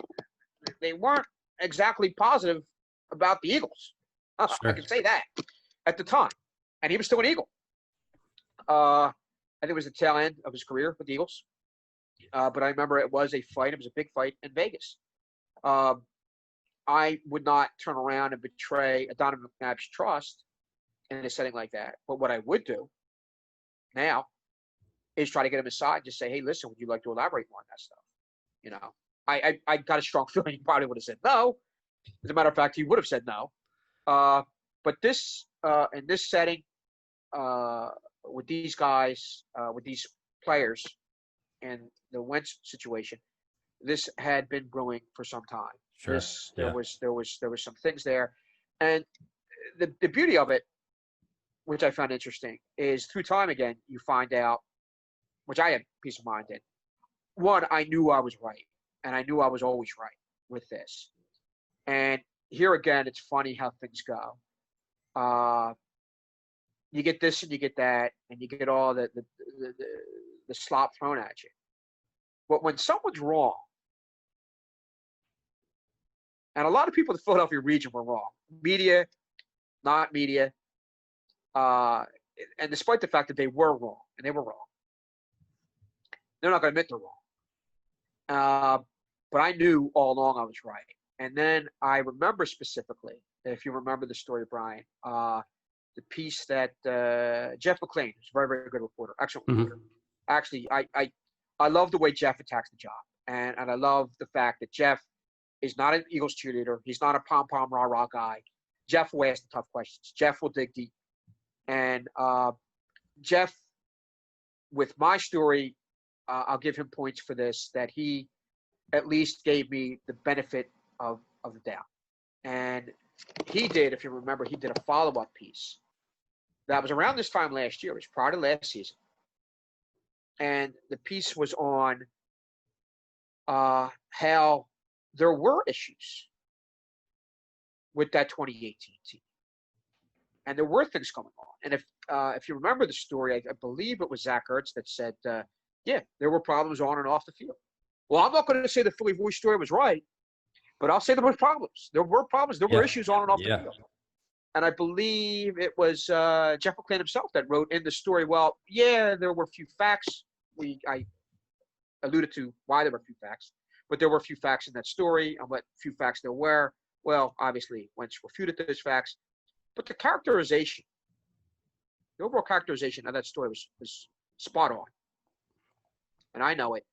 weren't exactly positive about the Eagles. Sure. I can say that at the time, and he was still an Eagle. I think it was the tail end of his career with the Eagles. But I remember it was a fight. It was a big fight in Vegas. I would not turn around and betray a Donovan McNabb's trust in a setting like that. But what I would do now is try to get him aside and just say, hey, listen, would you like to elaborate more on that stuff? I got a strong feeling he probably would have said no. As a matter of fact, he would have said no. But this, in this setting, with these guys, with these players, and the Wentz situation, this had been brewing for some time. Sure. There was some things there, and the beauty of it, which I found interesting, is through time again you find out, which I had peace of mind in. One, I knew I was right, and I knew I was always right with this. And here again, it's funny how things go. You get this and you get that, and you get all the slop thrown at you. But when someone's wrong, and a lot of people in the Philadelphia region were wrong, media, not media, and despite the fact that they were wrong, and they were wrong, they're not going to admit they're wrong. But I knew all along I was right. And then I remember specifically, if you remember the story, Brian, the piece that Jeff McClain, who's a very, very good reporter, excellent reporter. Actually, I love the way Jeff attacks the job. And I love the fact that Jeff is not an Eagles cheerleader. He's not a pom-pom, rah-rah guy. Jeff will ask the tough questions. Jeff will dig deep. And Jeff, with my story, I'll give him points for this, that he at least gave me the benefit of the doubt. And he did, if you remember, he did a follow-up piece that was around this time last year. It was prior to last season. And the piece was on how there were issues with that 2018 team. And there were things going on. And if you remember the story, I believe it was Zach Ertz that said, yeah, there were problems on and off the field. Well, I'm not going to say the PhillyVoice story was right, but I'll say there were problems. There were problems. There were issues on and off the field. And I believe it was Jeff McClain himself that wrote in the story, well, yeah, there were a few facts. I alluded to why there were a few facts, but there were a few facts in that story and what few facts there were. Well, obviously, Wentz refuted those facts. But the characterization, the overall characterization of that story was spot on. And I know it,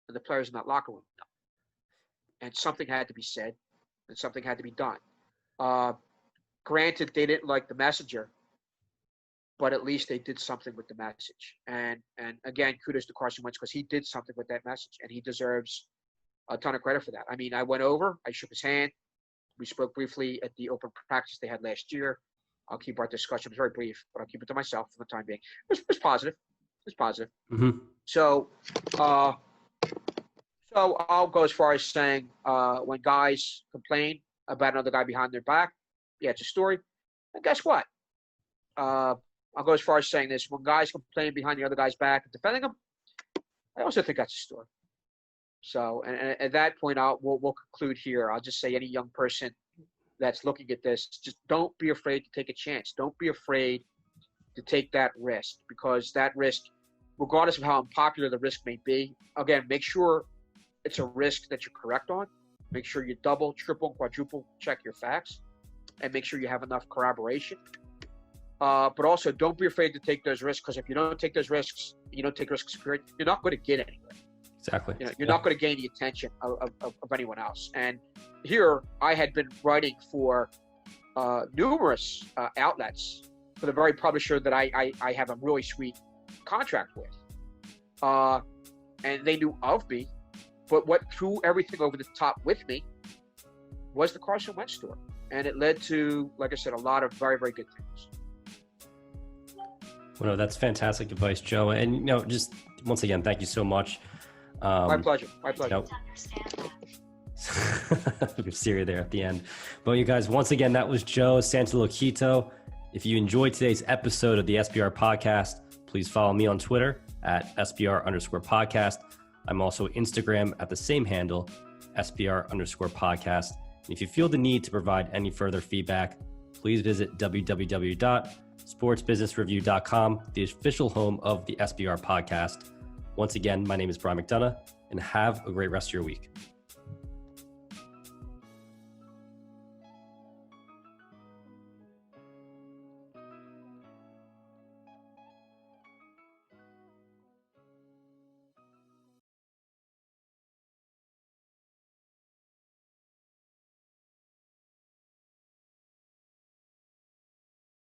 and the players in that locker room know. And something had to be said, and something had to be done. Granted, they didn't like the messenger, but at least they did something with the message. And again, kudos to Carson Wentz, because he did something with that message, and he deserves a ton of credit for that. I mean, I went over, I shook his hand. We spoke briefly at the open practice they had last year. I'll keep our discussion very brief, but I'll keep it to myself for the time being. It was positive. It was positive. Mm-hmm. So I'll go as far as saying when guys complain about another guy behind their back, yeah, it's a story. And guess what? I'll go as far as saying this. When guys complain behind the other guy's back and defending him, I also think that's a story. So, and at that point, we'll conclude here. I'll just say any young person that's looking at this, just don't be afraid to take a chance. Don't be afraid to take that risk, because that risk, regardless of how unpopular the risk may be, again, make sure it's a risk that you're correct on. Make sure you double, triple, quadruple check your facts, and make sure you have enough corroboration. But also, don't be afraid to take those risks, because if you don't take those risks, you don't take risks, you're not going to get anywhere. Exactly. You're not going to gain the attention of anyone else. And here, I had been writing for numerous outlets for the very publisher that I have a really sweet contract with. And they knew of me, but what threw everything over the top with me was the Carson Wentz story. And it led to, like I said, a lot of very, very good things. Well, no, that's fantastic advice, Joe. And, just once again, thank you so much. My pleasure. My pleasure. Siri there at the end. But you guys, once again, that was Joe Santoliquito. If you enjoyed today's episode of the S.B.R. podcast, please follow me on Twitter at SBR_podcast. I'm also Instagram at the same handle, SBR_podcast. And if you feel the need to provide any further feedback, please visit www.sportsbusinessreview.com, the official home of the SBR podcast. Once again, my name is Brian McDonough, and have a great rest of your week.